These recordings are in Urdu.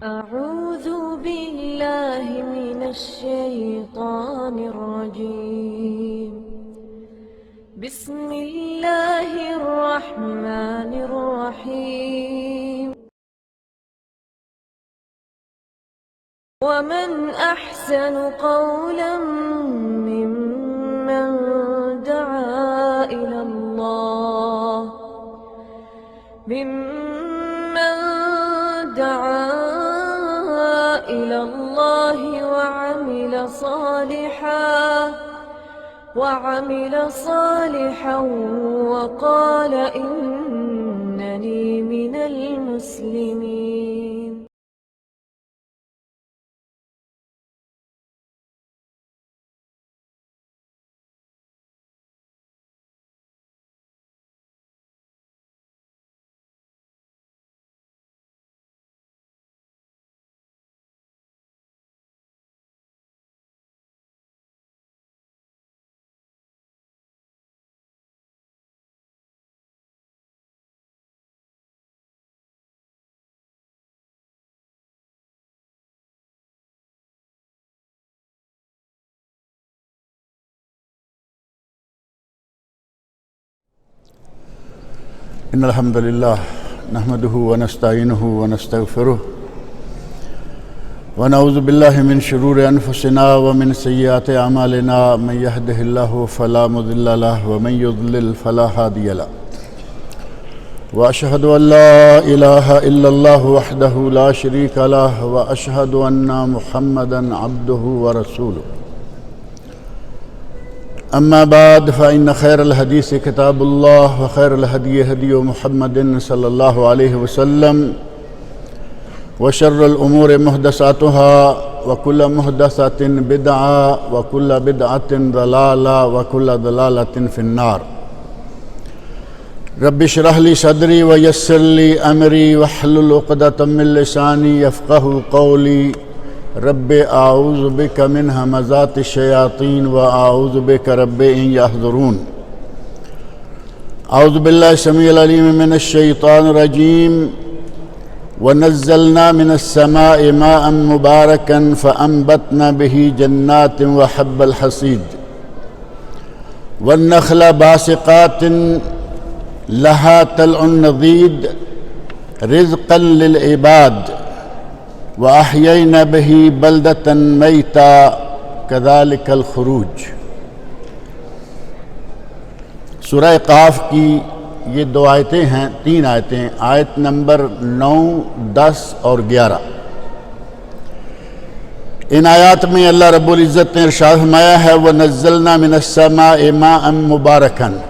أعوذ بالله من الشيطان الرجيم. بسم الله الرحمن الرحيم. ومن أحسن قولا ممن دعا إلى الله وعمل صالحا وقال إنني من المسلمين. إن الحمد لله نحمده ونستعينه ونستغفره ونعوذ بالله من شرور أنفسنا ومن سيئات أعمالنا من يهده الله فلا مضل له ومن يضلل فلا هادي له وأشهد أن لا إله إلا الله وحده لا شريك له وأشهد أن محمدا عبده ورسوله. أما بعد فإن خير الحديث كتاب الله وخير الهدي هدي محمد صلى الله عليه وسلم وشر الأمور محدثاتها وكل محدثة بدعة وكل بدعة ضلالة وكل ضلالة في النار. رب اشرح لي صدري ويسر لي أمري واحلل عقدة من لساني يفقهوا قولي. رب اعوذ بک من همزات الشیاطین واعوذ بک رب ان یحضرون. اعوذ باللہ السمیع العلیم من الشیطان الرجیم. ونزلنا من السماء ماء مبارکا فانبتنا به جنات وحب الحصید والنخل باسقات لها طلع نضید رزقا للعباد وَأَحْيَيْنَا بِهِ بَلْدَةً مَيْتًا كَذَلِكَ الْخُرُوجُ. سورہ قاف کی یہ دو آیتیں ہیں، تین آیتیں، آیت نمبر 9، 10 اور 11. ان آیات میں اللہ رب العزت نے ارشاد فرمایا ہے وَنَزَّلْنَا مِنَ السَّمَاءِ مَاءً مُبَارَكًا،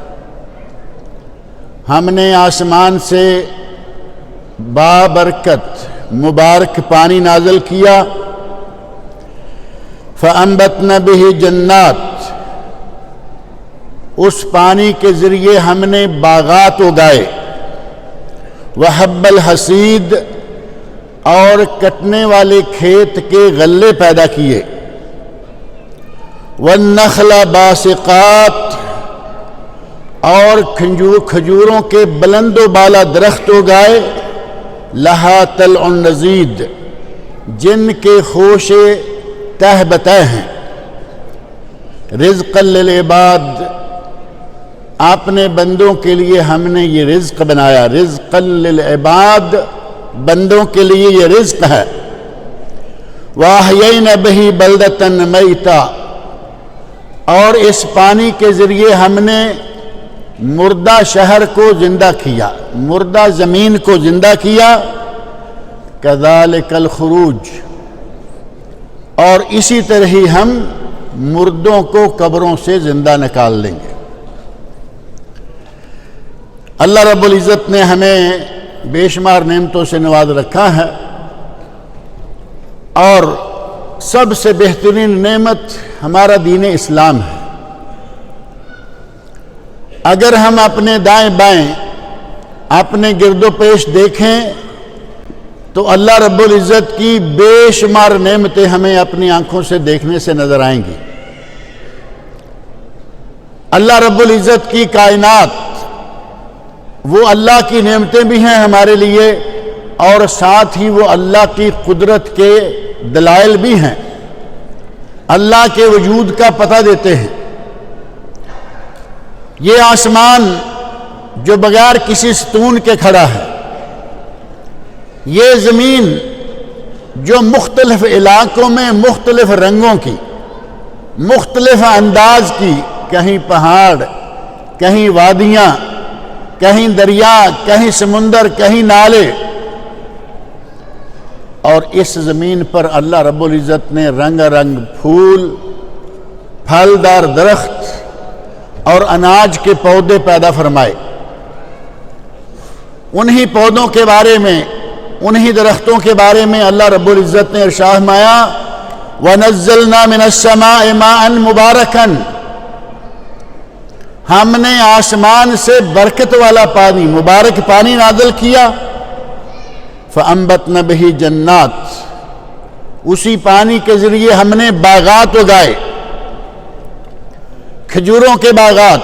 ہم نے آسمان سے بابرکت مبارک پانی نازل کیا. فَأَنبَتْنَا بِهِ جَنَّاتٍ، اس پانی کے ذریعے ہم نے باغات اگائے. وَحَبَّ الْحَصِيدِ، اور کٹنے والے کھیت کے غلے پیدا کیے. وَالنَّخْلَ بَاسِقَاتٍ، اور کھجوروں کے بلند و بالا درخت اگائے. لہا طلع نضید، جن کے خوشے تہ بتہ ہیں. رزقا للعباد، اپنے بندوں کے لیے ہم نے یہ رزق بنایا. رزقا للعباد، بندوں کے لیے یہ رزق ہے. وَأَحْيَيْنَا بِهِ بَلْدَةً مَيْتًا، اور اس پانی کے ذریعے ہم نے مردہ شہر کو زندہ کیا، مردہ زمین کو زندہ کیا. کذالک الخروج، اور اسی طرح ہی ہم مردوں کو قبروں سے زندہ نکال لیں گے. اللہ رب العزت نے ہمیں بے شمار نعمتوں سے نواز رکھا ہے، اور سب سے بہترین نعمت ہمارا دین اسلام ہے. اگر ہم اپنے دائیں بائیں اپنے گرد و پیش دیکھیں تو اللہ رب العزت کی بے شمار نعمتیں ہمیں اپنی آنکھوں سے دیکھنے سے نظر آئیں گی. اللہ رب العزت کی کائنات وہ اللہ کی نعمتیں بھی ہیں ہمارے لیے، اور ساتھ ہی وہ اللہ کی قدرت کے دلائل بھی ہیں، اللہ کے وجود کا پتہ دیتے ہیں۔ یہ آسمان جو بغیر کسی ستون کے کھڑا ہے، یہ زمین جو مختلف علاقوں میں مختلف رنگوں کی، مختلف انداز کی، کہیں پہاڑ، کہیں وادیاں، کہیں دریا، کہیں سمندر، کہیں نالے، اور اس زمین پر اللہ رب العزت نے رنگ رنگ پھول، پھلدار درخت اور اناج کے پودے پیدا فرمائے۔ انہی پودوں کے بارے میں، انہی درختوں کے بارے میں اللہ رب العزت نے ارشاد فرمایا وَنَزَّلْنَا مِنَ السَّمَاءِ مَاءً مُبَارَكًا، ہم نے آسمان سے برکت والا پانی، مبارک پانی نازل کیا، فَأَنبَتْنَا بِهِ جَنَّاتٍ، اسی پانی کے ذریعے ہم نے باغات اگائے، کھجوروں کے باغات،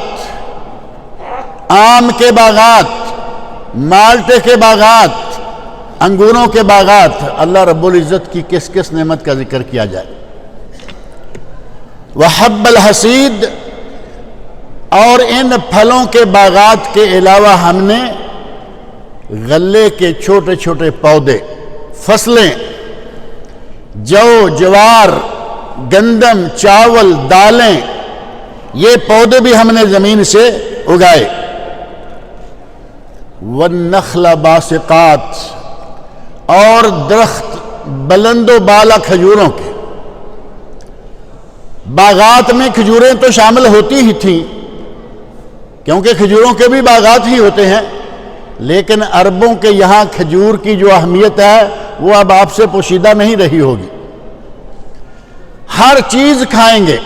آم کے باغات، مالٹے کے باغات، انگوروں کے باغات۔ اللہ رب العزت کی کس کس نعمت کا ذکر کیا جائے۔ وحب الحصید، اور ان پھلوں کے باغات کے علاوہ ہم نے غلے کے چھوٹے چھوٹے پودے، فصلیں، جو، جوار، گندم، چاول، دالیں، یہ پودے بھی ہم نے زمین سے اگائے۔ والنخل باسقات، اور درخت بلند و بالا کھجوروں کے۔ باغات میں کھجوریں تو شامل ہوتی ہی تھیں، کیونکہ کھجوروں کے بھی باغات ہی ہوتے ہیں، لیکن عربوں کے یہاں کھجور کی جو اہمیت ہے وہ اب آپ سے پوشیدہ نہیں رہی ہوگی۔ ہر چیز کھائیں گے،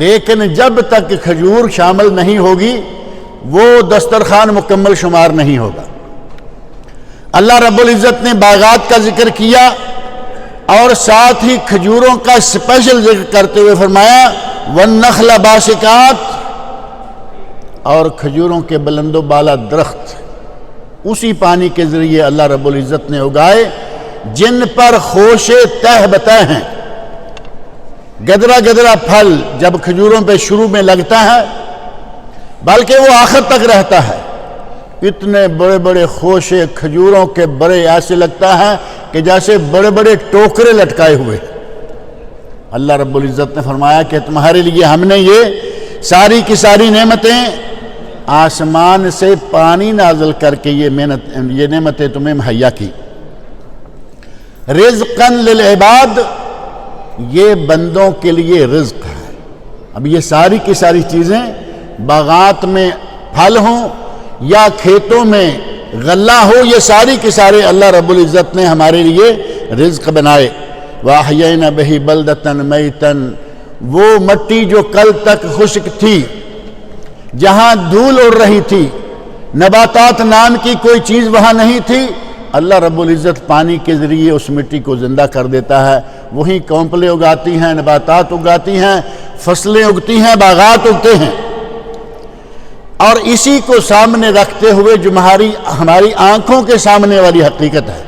لیکن جب تک کھجور شامل نہیں ہوگی وہ دسترخوان مکمل شمار نہیں ہوگا۔ اللہ رب العزت نے باغات کا ذکر کیا اور ساتھ ہی کھجوروں کا اسپیشل ذکر کرتے ہوئے فرمایا والنخل باسقات، اور کھجوروں کے بلند و بالا درخت اسی پانی کے ذریعے اللہ رب العزت نے اگائے، جن پر خوشے تہ بتہ ہیں۔ گدرا گدرا پھل جب کھجوروں پہ شروع میں لگتا ہے، بلکہ وہ آخر تک رہتا ہے، اتنے بڑے بڑے خوشے کھجوروں کے بڑے، ایسے لگتا ہے کہ جیسے بڑے بڑے ٹوکرے لٹکائے ہوئے۔ اللہ رب العزت نے فرمایا کہ تمہارے لیے ہم نے یہ ساری کی ساری نعمتیں، آسمان سے پانی نازل کر کے یہ نعمتیں تمہیں مہیا کی۔ رزقاً للعباد، یہ بندوں کے لیے رزق ہے۔ اب یہ ساری کی ساری چیزیں، باغات میں پھل ہوں یا کھیتوں میں غلہ ہو، یہ ساری کی سارے اللہ رب العزت نے ہمارے لیے رزق بنائے۔ وَأَحْيَيْنَا بِهِ بَلْدَةً مَيْتًا، وہ مٹی جو کل تک خشک تھی، جہاں دھول اڑ رہی تھی، نباتات نام کی کوئی چیز وہاں نہیں تھی، اللہ رب العزت پانی کے ذریعے اس مٹی کو زندہ کر دیتا ہے۔ وہیں کونپلیں اگاتی ہیں، نباتات اگاتی ہیں، فصلیں اگتی ہیں، باغات اگتے ہیں۔ اور اسی کو سامنے رکھتے ہوئے جو ہماری آنکھوں کے سامنے والی حقیقت ہے،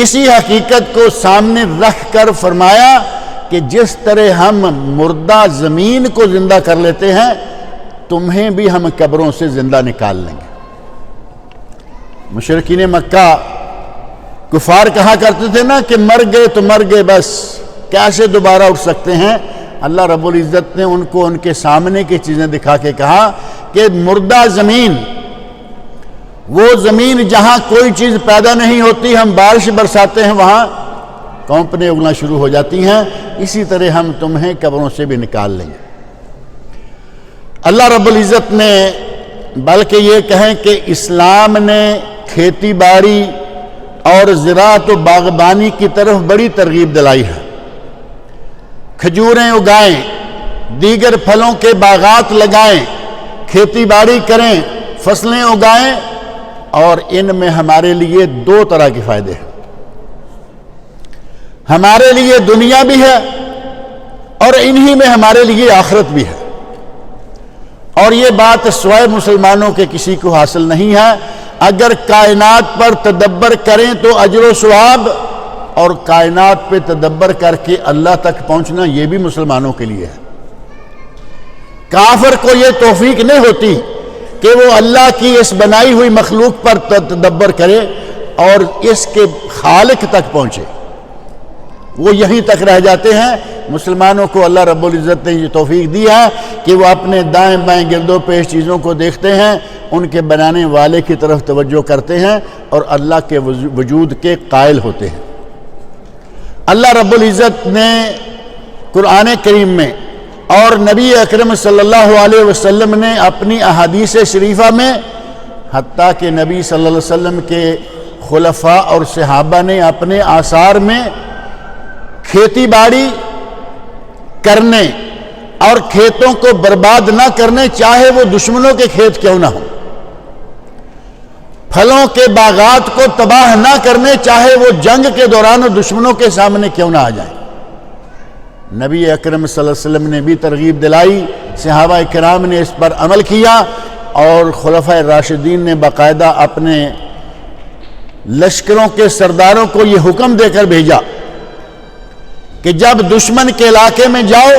اسی حقیقت کو سامنے رکھ کر فرمایا کہ جس طرح ہم مردہ زمین کو زندہ کر لیتے ہیں، تمہیں بھی ہم قبروں سے زندہ نکال لیں گے۔ مشرکین مکہ کفار کہا کرتے تھے نا کہ مر گئے تو مر گئے، بس کیسے دوبارہ اٹھ سکتے ہیں؟ اللہ رب العزت نے ان کو ان کے سامنے کی چیزیں دکھا کے کہا کہ مردہ زمین، وہ زمین جہاں کوئی چیز پیدا نہیں ہوتی، ہم بارش برساتے ہیں، وہاں کونپلیں اگنا شروع ہو جاتی ہیں، اسی طرح ہم تمہیں قبروں سے بھی نکال لیں گے۔ اللہ رب العزت نے، بلکہ یہ کہیں کہ اسلام نے کھیتی باڑی اور زراعت و باغبانی کی طرف بڑی ترغیب دلائی ہے۔ کھجوریں اگائیں، دیگر پھلوں کے باغات لگائیں، کھیتی باڑی کریں، فصلیں اگائیں، اور ان میں ہمارے لیے دو طرح کے فائدے ہیں۔ ہمارے لیے دنیا بھی ہے اور انہی میں ہمارے لیے آخرت بھی ہے۔ اور یہ بات سوائے مسلمانوں کے کسی کو حاصل نہیں ہے۔ اگر کائنات پر تدبر کریں تو اجر و ثواب، اور کائنات پہ تدبر کر کے اللہ تک پہنچنا یہ بھی مسلمانوں کے لیے ہے۔ کافر کو یہ توفیق نہیں ہوتی کہ وہ اللہ کی اس بنائی ہوئی مخلوق پر تدبر کرے اور اس کے خالق تک پہنچے، وہ یہیں تک رہ جاتے ہیں۔ مسلمانوں کو اللہ رب العزت نے یہ توفیق دی ہے کہ وہ اپنے دائیں بائیں گرد و پیش چیزوں کو دیکھتے ہیں، ان کے بنانے والے کی طرف توجہ کرتے ہیں اور اللہ کے وجود کے قائل ہوتے ہیں۔ اللہ رب العزت نے قرآن کریم میں اور نبی اکرم صلی اللہ علیہ وسلم نے اپنی احادیث شریفہ میں، حتیٰ کہ نبی صلی اللہ علیہ وسلم کے خلفاء اور صحابہ نے اپنے آثار میں کھیتی باڑی کرنے اور کھیتوں کو برباد نہ کرنے، چاہے وہ دشمنوں کے کھیت کیوں نہ ہوں، پھلوں کے باغات کو تباہ نہ کرنے، چاہے وہ جنگ کے دوران دشمنوں کے سامنے کیوں نہ آ جائیں۔ نبی اکرم صلی اللہ علیہ وسلم نے بھی ترغیب دلائی، صحابہ کرام نے اس پر عمل کیا، اور خلفائے راشدین نے باقاعدہ اپنے لشکروں کے سرداروں کو یہ حکم دے کر بھیجا کہ جب دشمن کے علاقے میں جاؤ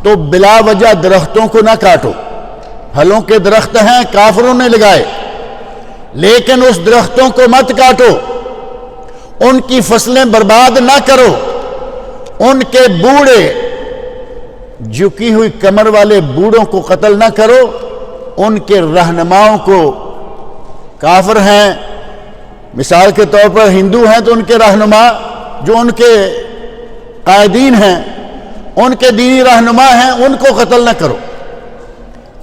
تو بلا وجہ درختوں کو نہ کاٹو۔ پھلوں کے درخت ہیں، کافروں نے لگائے، لیکن اس درختوں کو مت کاٹو، ان کی فصلیں برباد نہ کرو، ان کے بوڑھے جھکی ہوئی کمر والے بوڑھوں کو قتل نہ کرو، ان کے رہنماؤں کو، کافر ہیں مثال کے طور پر ہندو ہیں تو ان کے رہنما جو ان کے قائدین ہیں، ان کے دینی رہنما ہیں، ان کو قتل نہ کرو،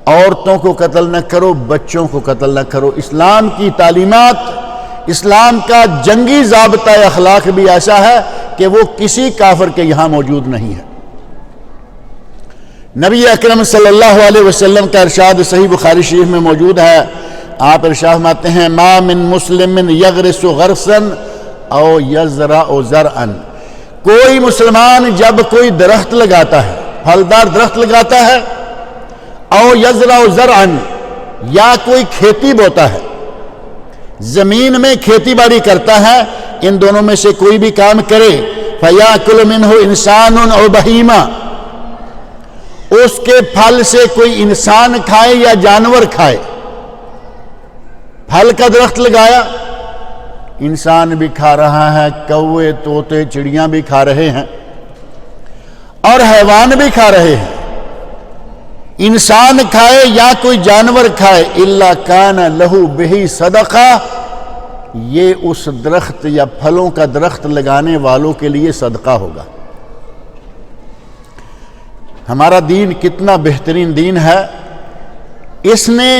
عورتوں کو قتل نہ کرو، بچوں کو قتل نہ کرو۔ اسلام کی تعلیمات، اسلام کا جنگی ضابطہ اخلاق بھی ایسا ہے کہ وہ کسی کافر کے یہاں موجود نہیں ہے۔ نبی اکرم صلی اللہ علیہ وسلم کا ارشاد صحیح بخاری شریف میں موجود ہے، آپ ارشاد فرماتے ہیں ما من مسلم یغرس غرسا او یزرع زرعا، کوئی مسلمان جب کوئی درخت لگاتا ہے، پھلدار درخت لگاتا ہے، او یزرع زرعا، یا کوئی کھیتی بوتا ہے، زمین میں کھیتی باڑی کرتا ہے، ان دونوں میں سے کوئی بھی کام کرے، فَيَأْكُلُ مِنْهُ إِنسَانٌ أَوْ بَهِيمَةٌ، اس کے پھل سے کوئی انسان کھائے یا جانور کھائے۔ پھل کا درخت لگایا، انسان بھی کھا رہا ہے، کوے طوطے چڑیاں بھی کھا رہے ہیں اور حیوان بھی کھا رہے ہیں، انسان کھائے یا کوئی جانور کھائے، إِلَّا كَانَ لَهُ بِهِ صَدَقَةٌ، یہ اس درخت یا پھلوں کا درخت لگانے والوں کے لیے صدقہ ہوگا۔ ہمارا دین کتنا بہترین دین ہے، اس نے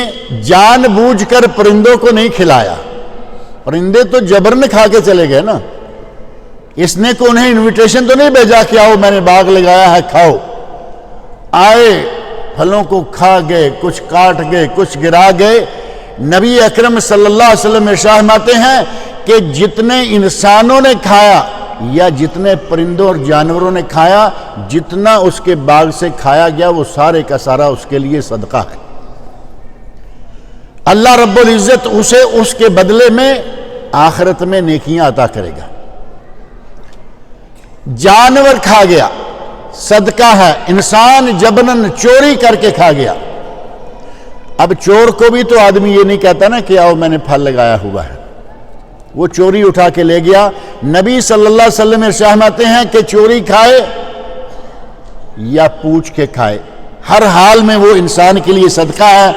جان بوجھ کر پرندوں کو نہیں کھلایا، پرندے تو جبرن کھا کے چلے گئے نا، اس نے کو انہیں انویٹیشن تو نہیں بھیجا کہ آؤ میں نے باغ لگایا ہے کھاؤ، آئے پھلوں کو کھا گئے، کچھ کاٹ گئے، کچھ گرا گئے۔ نبی اکرم صلی اللہ علیہ وسلم ارشاد فرماتے ہیں کہ جتنے انسانوں نے کھایا یا جتنے پرندوں اور جانوروں نے کھایا، جتنا اس کے باغ سے کھایا گیا وہ سارے کا سارا اس کے لیے صدقہ ہے۔ اللہ رب العزت اسے اس کے بدلے میں آخرت میں نیکیاں عطا کرے گا۔ جانور کھا گیا، صدقہ ہے، انسان جبنن چوری کر کے کھا گیا۔ اب چور کو بھی تو آدمی یہ نہیں کہتا نا کہ آؤ میں نے پھل لگایا ہوا ہے، وہ چوری اٹھا کے لے گیا۔ نبی صلی اللہ علیہ وسلم ارشاد فرماتے ہیں کہ چوری کھائے یا پوچھ کے کھائے، ہر حال میں وہ انسان کے لیے صدقہ ہے۔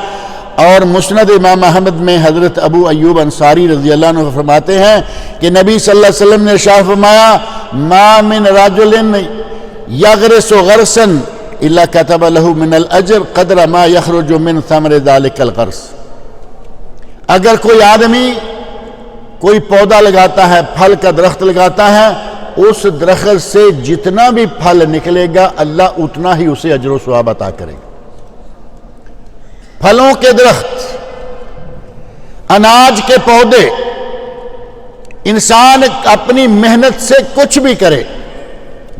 اور مسند امام احمد میں حضرت ابو ایوب انصاری رضی اللہ عنہ فرماتے ہیں کہ نبی صلی اللہ علیہ وسلم نے ارشاد فرمایا ما من رجل یغرس غرسا الا كتب له من الاجر قدر ما يخرج من ثمر ذلك الغرس، اگر کوئی آدمی کوئی پودا لگاتا ہے، پھل کا درخت لگاتا ہے، اس درخت سے جتنا بھی پھل نکلے گا اللہ اتنا ہی اسے اجر و ثواب عطا کرے گا۔ پھلوں کے درخت، اناج کے پودے، انسان اپنی محنت سے کچھ بھی کرے،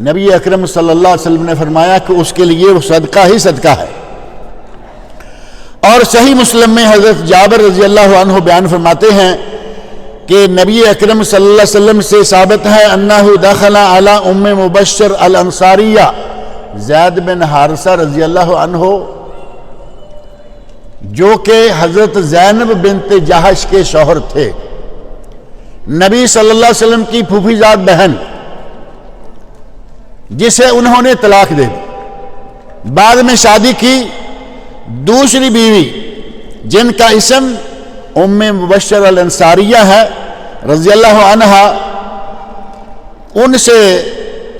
نبی اکرم صلی اللہ علیہ وسلم نے فرمایا کہ اس کے لیے وہ صدقہ ہی صدقہ ہے۔ اور صحیح مسلم میں حضرت جابر رضی اللہ عنہ بیان فرماتے ہیں کہ نبی اکرم صلی اللہ علیہ وسلم سے ثابت ہے انہ دخل علی ام مبشر الانصاریہ، زید بن حارثہ رضی اللہ عنہ جو کہ حضرت زینب بنت جہش کے شوہر تھے، نبی صلی اللہ علیہ وسلم کی پھوپھی زاد بہن، جسے انہوں نے طلاق دے دی، بعد میں شادی کی دوسری بیوی جن کا اسم ام مبشر الانصاریہ ہے رضی اللہ عنہا، ان سے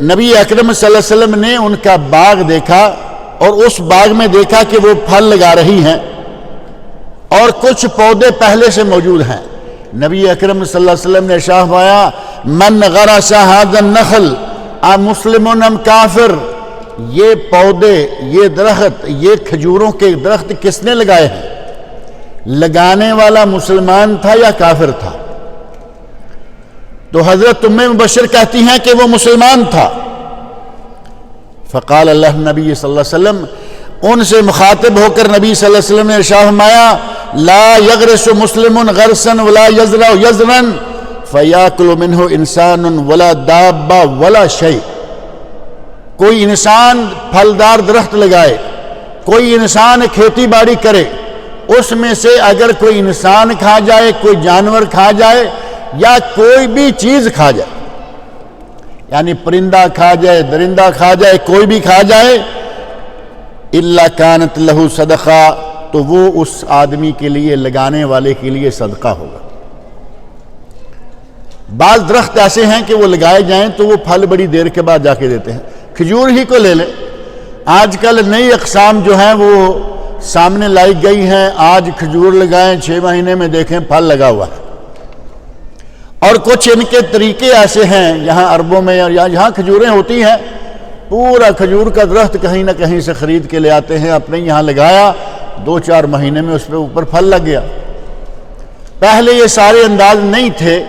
نبی اکرم صلی اللہ علیہ وسلم نے ان کا باغ دیکھا اور اس باغ میں دیکھا کہ وہ پھل لگا رہی ہیں اور کچھ پودے پہلے سے موجود ہیں۔ نبی اکرم صلی اللہ علیہ وسلم نے ارشاد فرمایا من غرس هذا النخل مسلم ام کافر، یہ پودے، یہ درخت، یہ کھجوروں کے درخت کس نے لگائے ہیں؟ لگانے والا مسلمان تھا یا کافر تھا؟ تو حضرت ام مبشر کہتی ہیں کہ وہ مسلمان تھا۔ فقال اللہ نبی صلی اللہ علیہ وسلم، ان سے مخاطب ہو کر نبی صلی اللہ علیہ وسلم نے ارشاد فرمایا لا یغرس مسلم غرسا ولا یزرع یزرا فیاکل منہ انسان ولا دابہ ولا شیء، کوئی انسان پھلدار درخت لگائے، کوئی انسان کھیتی باڑی کرے، اس میں سے اگر کوئی انسان کھا جائے، کوئی جانور کھا جائے یا کوئی بھی چیز کھا جائے، یعنی پرندہ کھا جائے، درندہ کھا جائے، کوئی بھی کھا جائے، الا کانت لہ صدقہ، تو وہ اس آدمی کے لیے، لگانے والے کے لیے صدقہ ہوگا۔ بعض درخت ایسے ہیں کہ وہ لگائے جائیں تو وہ پھل بڑی دیر کے بعد جا کے دیتے ہیں۔ کھجور ہی کو لے لیں، آج کل نئی اقسام جو ہیں وہ سامنے لائی گئی ہیں، آج کھجور لگائیں 6 مہینے میں دیکھیں پھل لگا ہوا ہے۔ اور کچھ ان کے طریقے ایسے ہیں، یہاں عربوں میں یا جہاں کھجوریں ہوتی ہیں، پورا کھجور کا درخت کہیں نہ کہیں سے خرید کے لے آتے ہیں، اپنے یہاں لگایا، 2-4 مہینے میں اس پہ اوپر پھل لگ گیا۔ پہلے یہ سارے انداز نہیں تھے،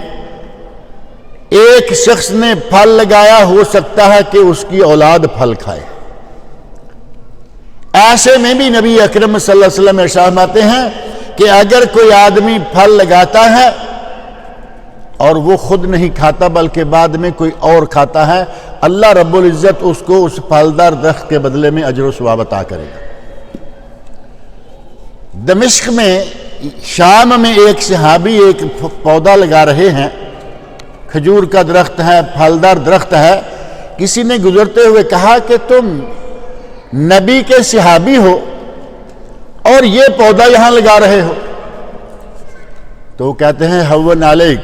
ایک شخص نے پھل لگایا، ہو سکتا ہے کہ اس کی اولاد پھل کھائے۔ ایسے میں بھی نبی اکرم صلی اللہ علیہ وسلم ارشاد فرماتے ہیں کہ اگر کوئی آدمی پھل لگاتا ہے اور وہ خود نہیں کھاتا بلکہ بعد میں کوئی اور کھاتا ہے، اللہ رب العزت اس کو اس پھلدار درخت کے بدلے میں اجر و ثواب عطا کرے گا۔ دمشق میں، شام میں ایک صحابی ایک پودا لگا رہے ہیں، کھجور کا درخت ہے، پھلدار درخت ہے۔ کسی نے گزرتے ہوئے کہا کہ تم نبی کے صحابی ہو اور یہ پودا یہاں لگا رہے ہو؟ تو وہ کہتے ہیں ہون علیک،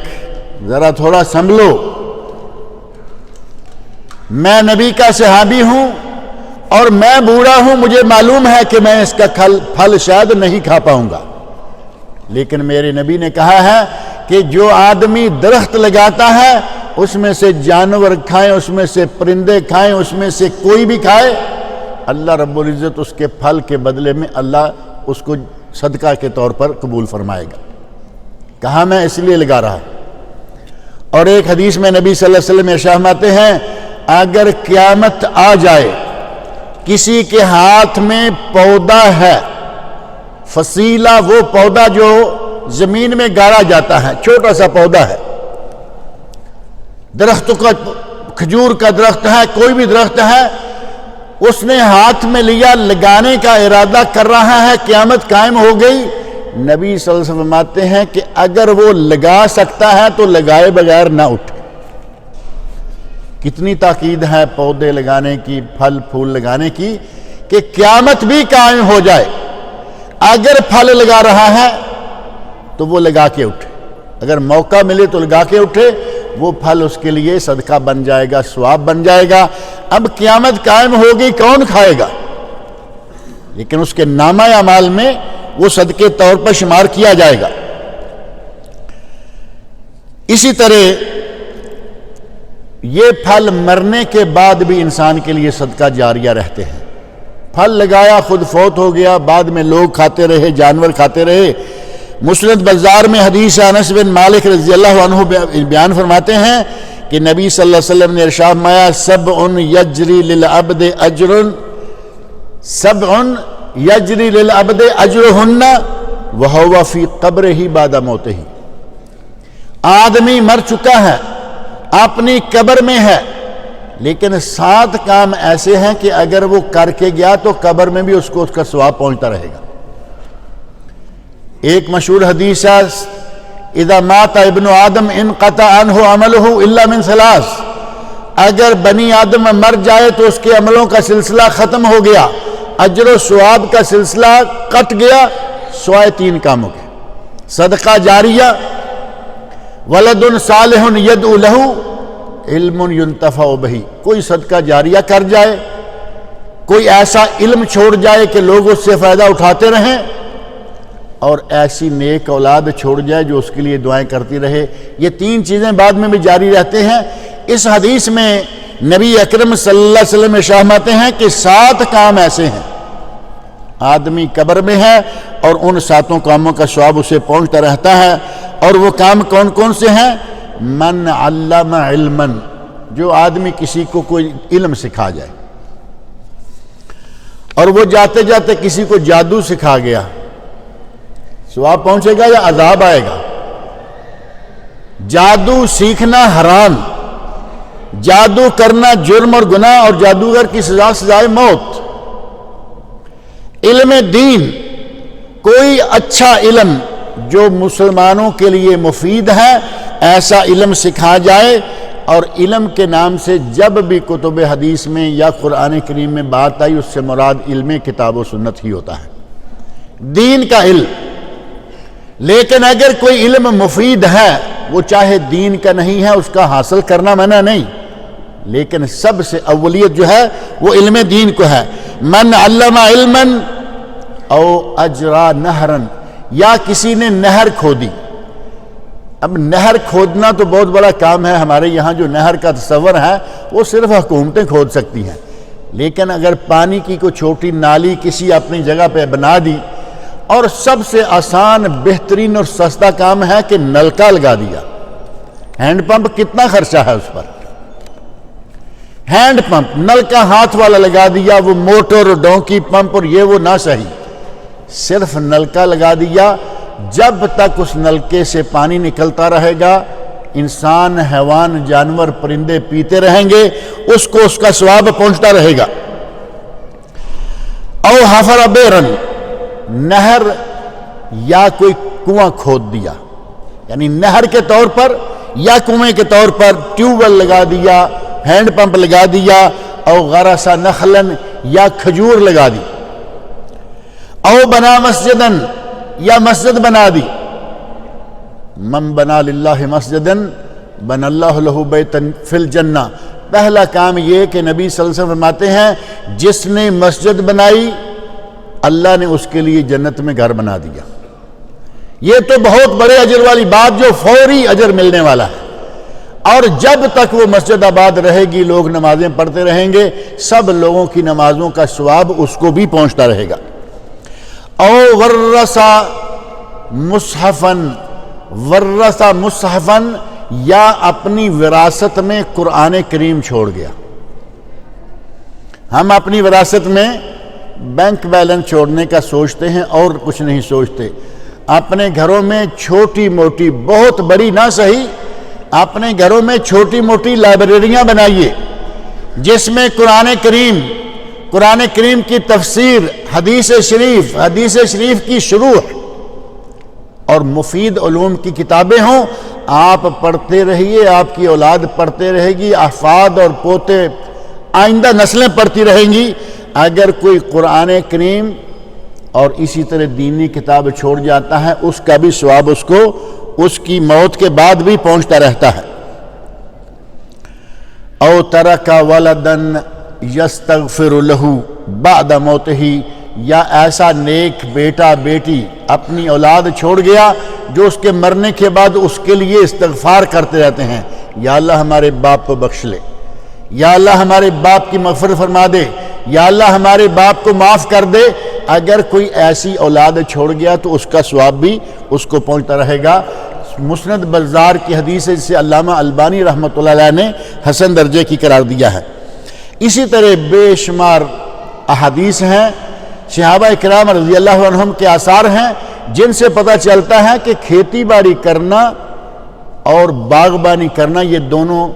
ذرا تھوڑا سنبھلو، میں نبی کا صحابی ہوں اور میں بوڑھا ہوں، مجھے معلوم ہے کہ میں اس کا پھل شاید نہیں کھا پاؤں گا، لیکن میرے نبی نے کہا ہے کہ جو آدمی درخت لگاتا ہے اس میں سے جانور کھائیں، اس میں سے پرندے کھائیں، اس میں سے کوئی بھی کھائے، اللہ رب العزت اس کے پھل کے بدلے میں اللہ اس کو صدقہ کے طور پر قبول فرمائے گا۔ کہا میں اس لیے لگا رہا۔ اور ایک حدیث میں نبی صلی اللہ علیہ وسلم ارشاد فرماتے ہیں اگر قیامت آ جائے، کسی کے ہاتھ میں پودا ہے، فصیلہ وہ پودا جو زمین میں گاڑا جاتا ہے، چھوٹا سا پودا ہے، درختوں کا، کھجور کا درخت ہے، کوئی بھی درخت ہے، اس نے ہاتھ میں لیا، لگانے کا ارادہ کر رہا ہے، قیامت قائم ہو گئی، نبی صلی اللہ علیہ وسلم فرماتے ہیں کہ اگر وہ لگا سکتا ہے تو لگائے بغیر نہ اٹھے۔ کتنی تاکید ہے پودے لگانے کی، پھل پھول لگانے کی، کہ قیامت بھی قائم ہو جائے، اگر پھل لگا رہا ہے تو وہ لگا کے اٹھے، اگر موقع ملے تو لگا کے اٹھے، وہ پھل اس کے لیے صدقہ بن جائے گا، ثواب بن جائے گا۔ اب قیامت قائم ہوگی، کون کھائے گا؟ لیکن اس کے نامہ اعمال میں وہ صدقے طور پر شمار کیا جائے گا۔ اسی طرح یہ پھل مرنے کے بعد بھی انسان کے لیے صدقہ جاریہ رہتے ہیں۔ پھل لگایا، خود فوت ہو گیا، بعد میں لوگ کھاتے رہے، جانور کھاتے رہے۔ مسند بازار میں حدیث انس بن مالک رضی اللہ عنہ بیان فرماتے ہیں کہ نبی صلی اللہ علیہ وسلم نے ارشاد فرمایا سبع یجری للعبد اجر، سبع یجری للعبد اجرہن وہو فی قبرہ بعد موتہ. آدمی مر چکا ہے، اپنی قبر میں ہے، لیکن 7 کام ایسے ہیں کہ اگر وہ کر کے گیا تو قبر میں بھی اس کو اس کا ثواب پہنچتا رہے گا. ایک مشہور حدیث ہے اذا مات ابن آدم انقطع عنہ عملہ الا من 3. اگر بنی آدم مر جائے تو اس کے عملوں کا سلسلہ ختم ہو گیا، اجر و ثواب کا سلسلہ کٹ گیا سوائے 3 کاموں کے: صدقہ جاریہ، ولد صالح یدعو لہ، علم ینتفع بہ. کوئی صدقہ جاریہ کر جائے، کوئی ایسا علم چھوڑ جائے کہ لوگ اس سے فائدہ اٹھاتے رہیں، اور ایسی نیک اولاد چھوڑ جائے جو اس کے لیے دعائیں کرتی رہے. یہ 3 چیزیں بعد میں بھی جاری رہتے ہیں. اس حدیث میں نبی اکرم صلی اللہ علیہ وسلم ارشاد ہیں کہ 7 کام ایسے ہیں، آدمی قبر میں ہے اور ان 7 کاموں کا ثواب اسے پہنچتا رہتا ہے. اور وہ کام کون کون سے ہیں؟ من علم علما، جو آدمی کسی کو کوئی علم سکھا جائے، اور وہ جاتے جاتے کسی کو جادو سکھا گیا، ثواب پہنچے گا یا عذاب آئے گا؟ جادو سیکھنا حرام، جادو کرنا جرم اور گناہ، اور جادوگر کی سزا سزائے موت. علم دین، کوئی اچھا علم جو مسلمانوں کے لیے مفید ہے ایسا علم سکھا جائے. اور علم کے نام سے جب بھی کتب حدیث میں یا قرآن کریم میں بات آئی اس سے مراد علم کتاب و سنت ہی ہوتا ہے، دین کا علم. لیکن اگر کوئی علم مفید ہے، وہ چاہے دین کا نہیں ہے، اس کا حاصل کرنا منع نہیں، لیکن سب سے اولیت جو ہے وہ علم دین کو ہے. من علم علما او اجرا نہرا، یا کسی نے نہر کھودی. اب نہر کھودنا تو بہت بڑا کام ہے. ہمارے یہاں جو نہر کا تصور ہے وہ صرف حکومتیں کھود سکتی ہیں، لیکن اگر پانی کی کوئی چھوٹی نالی کسی اپنی جگہ پہ بنا دی، اور سب سے آسان، بہترین اور سستا کام ہے کہ نلکا لگا دیا. ہینڈ پمپ کتنا خرچہ ہے اس پر؟ ہینڈ پمپ، نلکا ہاتھ والا لگا دیا، وہ موٹر اور ڈونکی پمپ اور یہ وہ نہ صحیح، صرف نلکا لگا دیا. جب تک اس نلکے سے پانی نکلتا رہے گا، انسان، حیوان، جانور، پرندے پیتے رہیں گے، اس کو اس کا ثواب پہنچتا رہے گا. او حفر بیرن، نہر یا کوئی کنواں کھود دیا، یعنی نہر کے طور پر یا کنویں کے طور پر ٹیوب ویل لگا دیا، ہینڈ پمپ لگا دیا. او غرس نخلن، یا کھجور لگا دی. او بنا مسجدن، یا مسجد بنا دی. من بنا للہ مسجدن بن اللہ لہ بیتا فی الجنہ. پہلا کام یہ کہ نبی صلی اللہ علیہ وسلم فرماتے ہیں جس نے مسجد بنائی اللہ نے اس کے لیے جنت میں گھر بنا دیا. یہ تو بہت بڑے اجر والی بات جو فوری اجر ملنے والا ہے. اور جب تک وہ مسجد آباد رہے گی، لوگ نمازیں پڑھتے رہیں گے، سب لوگوں کی نمازوں کا ثواب اس کو بھی پہنچتا رہے گا. او ورثا مصحفن، ورثا مصحفن، یا اپنی وراثت میں قرآن کریم چھوڑ گیا. ہم اپنی وراثت میں بینک بیلنس چھوڑنے کا سوچتے ہیں اور کچھ نہیں سوچتے. اپنے گھروں میں چھوٹی موٹی، بہت بڑی نہ صحیح، اپنے گھروں میں چھوٹی موٹی لائبریریاں بنائیے جس میں قرآن کریم کی تفسیر، حدیث شریف کی شروح اور مفید علوم کی کتابیں ہوں. آپ پڑھتے رہیے، آپ کی اولاد پڑھتے رہے گی، احفاد اور پوتے، آئندہ نسلیں پڑھتی رہیں گی. اگر کوئی قرآن کریم اور اسی طرح دینی کتاب چھوڑ جاتا ہے، اس کا بھی ثواب اس کو اس کی موت کے بعد بھی پہنچتا رہتا ہے. او ترک ولدن یستغفر لہ بعد موتہ، یا ایسا نیک بیٹا بیٹی اپنی اولاد چھوڑ گیا جو اس کے مرنے کے بعد اس کے لیے استغفار کرتے رہتے ہیں، یا اللہ ہمارے باپ کو بخش لے، یا اللہ ہمارے باپ کی مغفرت فرما دے، یا اللہ ہمارے باپ کو معاف کر دے. اگر کوئی ایسی اولاد چھوڑ گیا تو اس کا ثواب بھی اس کو پہنچتا رہے گا. مسند بزار کی حدیث ہے جسے علامہ البانی رحمۃ اللہ علیہ نے حسن درجے کی قرار دیا ہے. اسی طرح بے شمار احادیث ہیں صحابہ اکرام رضی اللہ عنہم کے آثار ہیں جن سے پتہ چلتا ہے کہ کھیتی باڑی کرنا اور باغبانی کرنا یہ دونوں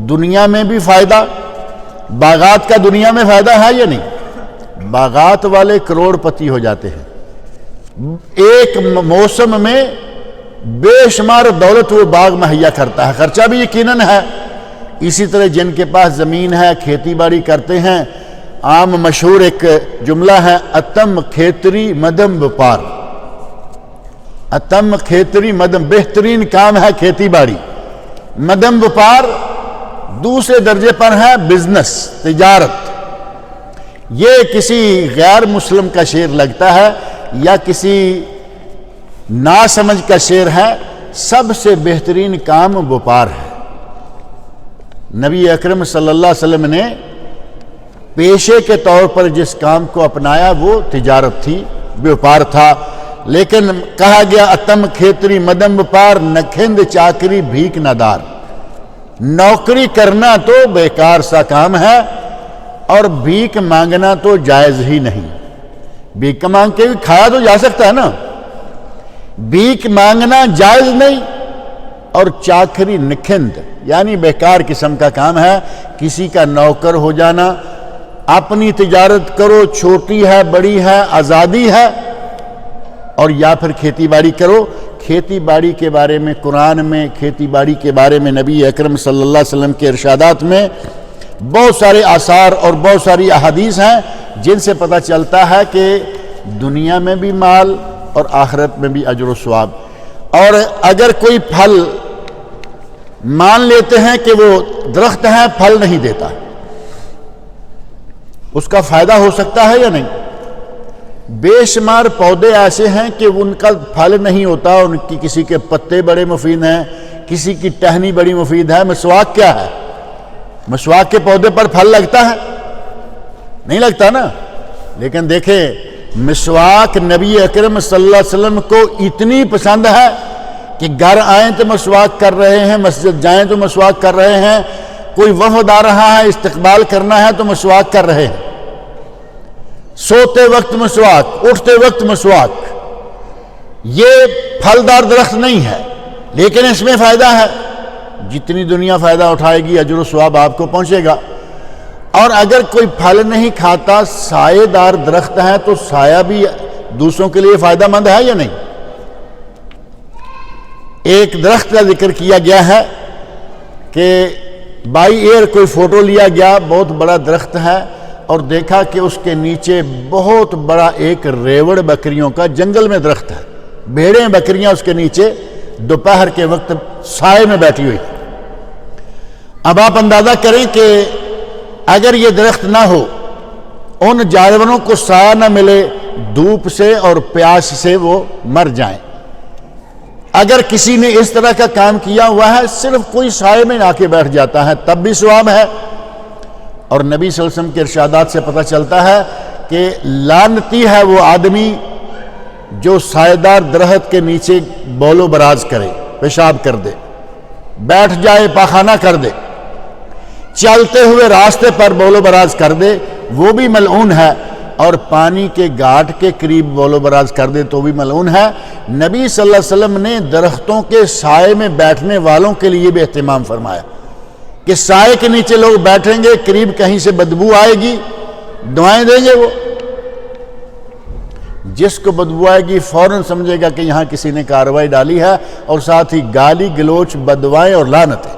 دنیا میں بھی فائدہ، باغات کا دنیا میں فائدہ ہے یا نہیں؟ باغات والے کروڑ پتی ہو جاتے ہیں، ایک موسم میں بے شمار دولت وہ باغ مہیا کرتا ہے، خرچہ بھی یقیناً ہے۔ اسی طرح جن کے پاس زمین ہے، کھیتی باڑی کرتے ہیں، عام مشہور ایک جملہ ہے اتم کھیتری مدم وپار، اتم کھیتری مدم، بہترین کام ہے کھیتی باڑی، مدم وپار دوسرے درجے پر ہے بزنس، تجارت۔ یہ کسی غیر مسلم کا شعر لگتا ہے یا کسی ناسمجھ کا شعر ہے، سب سے بہترین کام وپار ہے۔ نبی اکرم صلی اللہ علیہ وسلم نے پیشے کے طور پر جس کام کو اپنایا وہ تجارت تھی، وپار تھا، لیکن کہا گیا اتم کھیتری مدم وپار، نکھند چاکری بھیک ندار۔ نوکری کرنا تو بیکار سا کام ہے اور بھیک مانگنا تو جائز ہی نہیں۔ بھیک مانگ کے بھی کھایا تو جا سکتا ہے نا، بھیک مانگنا جائز نہیں، اور چاکری نکھند یعنی بیکار قسم کا کام ہے، کسی کا نوکر ہو جانا۔ اپنی تجارت کرو، چھوٹی ہے بڑی ہے، آزادی ہے، اور یا پھر کھیتی باڑی کرو۔ کھیتی باڑی کے بارے میں قرآن میں، کھیتی باڑی کے بارے میں نبی اکرم صلی اللہ علیہ وسلم کے ارشادات میں بہت سارے آثار اور بہت ساری احادیث ہیں جن سے پتہ چلتا ہے کہ دنیا میں بھی مال اور آخرت میں بھی اجر و ثواب۔ اور اگر کوئی پھل مان لیتے ہیں کہ وہ درخت ہے، پھل نہیں دیتا، اس کا فائدہ ہو سکتا ہے یا نہیں؟ بے شمار پودے ایسے ہیں کہ ان کا پھل نہیں ہوتا، ان کی کسی کے پتے بڑے مفید ہیں، کسی کی ٹہنی بڑی مفید ہے۔ مسواک کیا ہے؟ مسواک کے پودے پر پھل لگتا ہے؟ نہیں لگتا نا۔ لیکن دیکھیں مسواک نبی اکرم صلی اللہ علیہ وسلم کو اتنی پسند ہے کہ گھر آئیں تو مسواک کر رہے ہیں، مسجد جائیں تو مسواک کر رہے ہیں، کوئی وفد آ رہا ہے استقبال کرنا ہے تو مسواک کر رہے ہیں، سوتے وقت مسواک، اٹھتے وقت مسواک۔ یہ پھلدار درخت نہیں ہے لیکن اس میں فائدہ ہے، جتنی دنیا فائدہ اٹھائے گی اجر و ثواب آپ کو پہنچے گا۔ اور اگر کوئی پھل نہیں کھاتا، سائے دار درخت ہے تو سایہ بھی دوسروں کے لیے فائدہ مند ہے یا نہیں؟ ایک درخت کا ذکر کیا گیا ہے کہ بائی ایئر کوئی فوٹو لیا گیا، بہت بڑا درخت ہے، اور دیکھا کہ اس کے نیچے بہت بڑا ایک ریوڑ بکریوں کا جنگل میں درخت ہے، بھیڑیں بکریاں اس کے نیچے دوپہر کے وقت سائے میں بیٹھی ہوئی۔ اب آپ اندازہ کریں کہ اگر یہ درخت نہ ہو، ان جانوروں کو سایہ نہ ملے، دھوپ سے اور پیاس سے وہ مر جائیں۔ اگر کسی نے اس طرح کا کام کیا ہوا ہے، صرف کوئی سائے میں آ کے بیٹھ جاتا ہے، تب بھی ثواب ہے۔ اور نبی صلی اللہ علیہ وسلم کے ارشادات سے پتہ چلتا ہے کہ لعنتی ہے وہ آدمی جو سایہ دار درخت کے نیچے بول و براز کرے، پیشاب کر دے، بیٹھ جائے، پاخانہ کر دے، چلتے ہوئے راستے پر بول و براز کر دے، وہ بھی ملعون ہے، اور پانی کے گھاٹ کے قریب بول و براز کر دے تو بھی ملعون ہے۔ نبی صلی اللہ علیہ وسلم نے درختوں کے سائے میں بیٹھنے والوں کے لیے بھی اہتمام فرمایا کہ سائے کے نیچے لوگ بیٹھیں گے، قریب کہیں سے بدبو آئے گی، دعائیں دیں گے، وہ جس کو بدبو آئے گی فوراً سمجھے گا کہ یہاں کسی نے کارروائی ڈالی ہے، اور ساتھ ہی گالی گلوچ، بدوائیں اور لعنتیں۔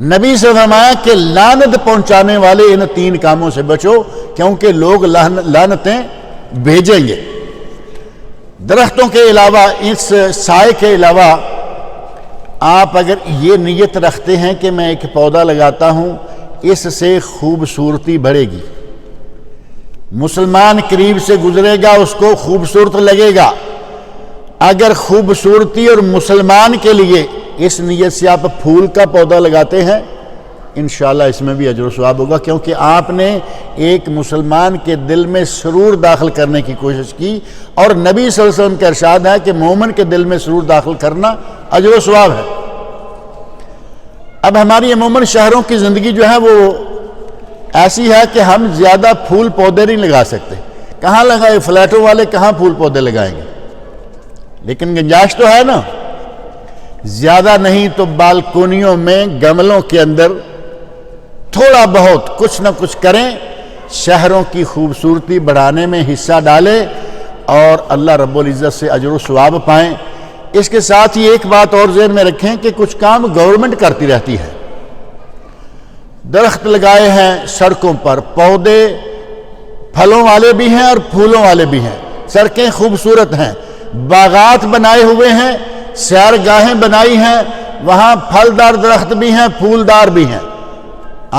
نبی سے فرمایا کہ لعنت پہنچانے والے ان تین کاموں سے بچو، کیونکہ لوگ لعنتیں بھیجیں گے۔ درختوں کے علاوہ، اس سائے کے علاوہ، آپ اگر یہ نیت رکھتے ہیں کہ میں ایک پودا لگاتا ہوں، اس سے خوبصورتی بڑھے گی، مسلمان قریب سے گزرے گا اس کو خوبصورت لگے گا۔ اگر خوبصورتی اور مسلمان کے لیے اس نیت سے آپ پھول کا پودا لگاتے ہیں، انشاءاللہ اس میں بھی اجر و ثواب ہوگا، کیونکہ آپ نے ایک مسلمان کے دل میں سرور داخل کرنے کی کوشش کی، اور نبی صلی اللہ علیہ وسلم کا ارشاد ہے کہ مومن کے دل میں سرور داخل کرنا اجر و ثواب ہے۔ اب ہماری عموماً شہروں کی زندگی جو ہے وہ ایسی ہے کہ ہم زیادہ پھول پودے نہیں لگا سکتے، کہاں لگائے؟ فلیٹوں والے کہاں پھول پودے لگائیں گے؟ لیکن گنجائش تو ہے نا، زیادہ نہیں تو بالکونیوں میں گملوں کے اندر تھوڑا بہت کچھ نہ کچھ کریں، شہروں کی خوبصورتی بڑھانے میں حصہ ڈالیں اور اللہ رب العزت سے اجر و ثواب پائیں۔ اس کے ساتھ ہی ایک بات اور ذہن میں رکھیں کہ کچھ کام گورنمنٹ کرتی رہتی ہے۔ درخت لگائے ہیں سڑکوں پر، پودے پھلوں والے بھی ہیں اور پھولوں والے بھی ہیں، سڑکیں خوبصورت ہیں، باغات بنائے ہوئے ہیں، سیر گاہیں بنائی ہیں، وہاں پھلدار درخت بھی ہیں، پھولدار بھی ہیں،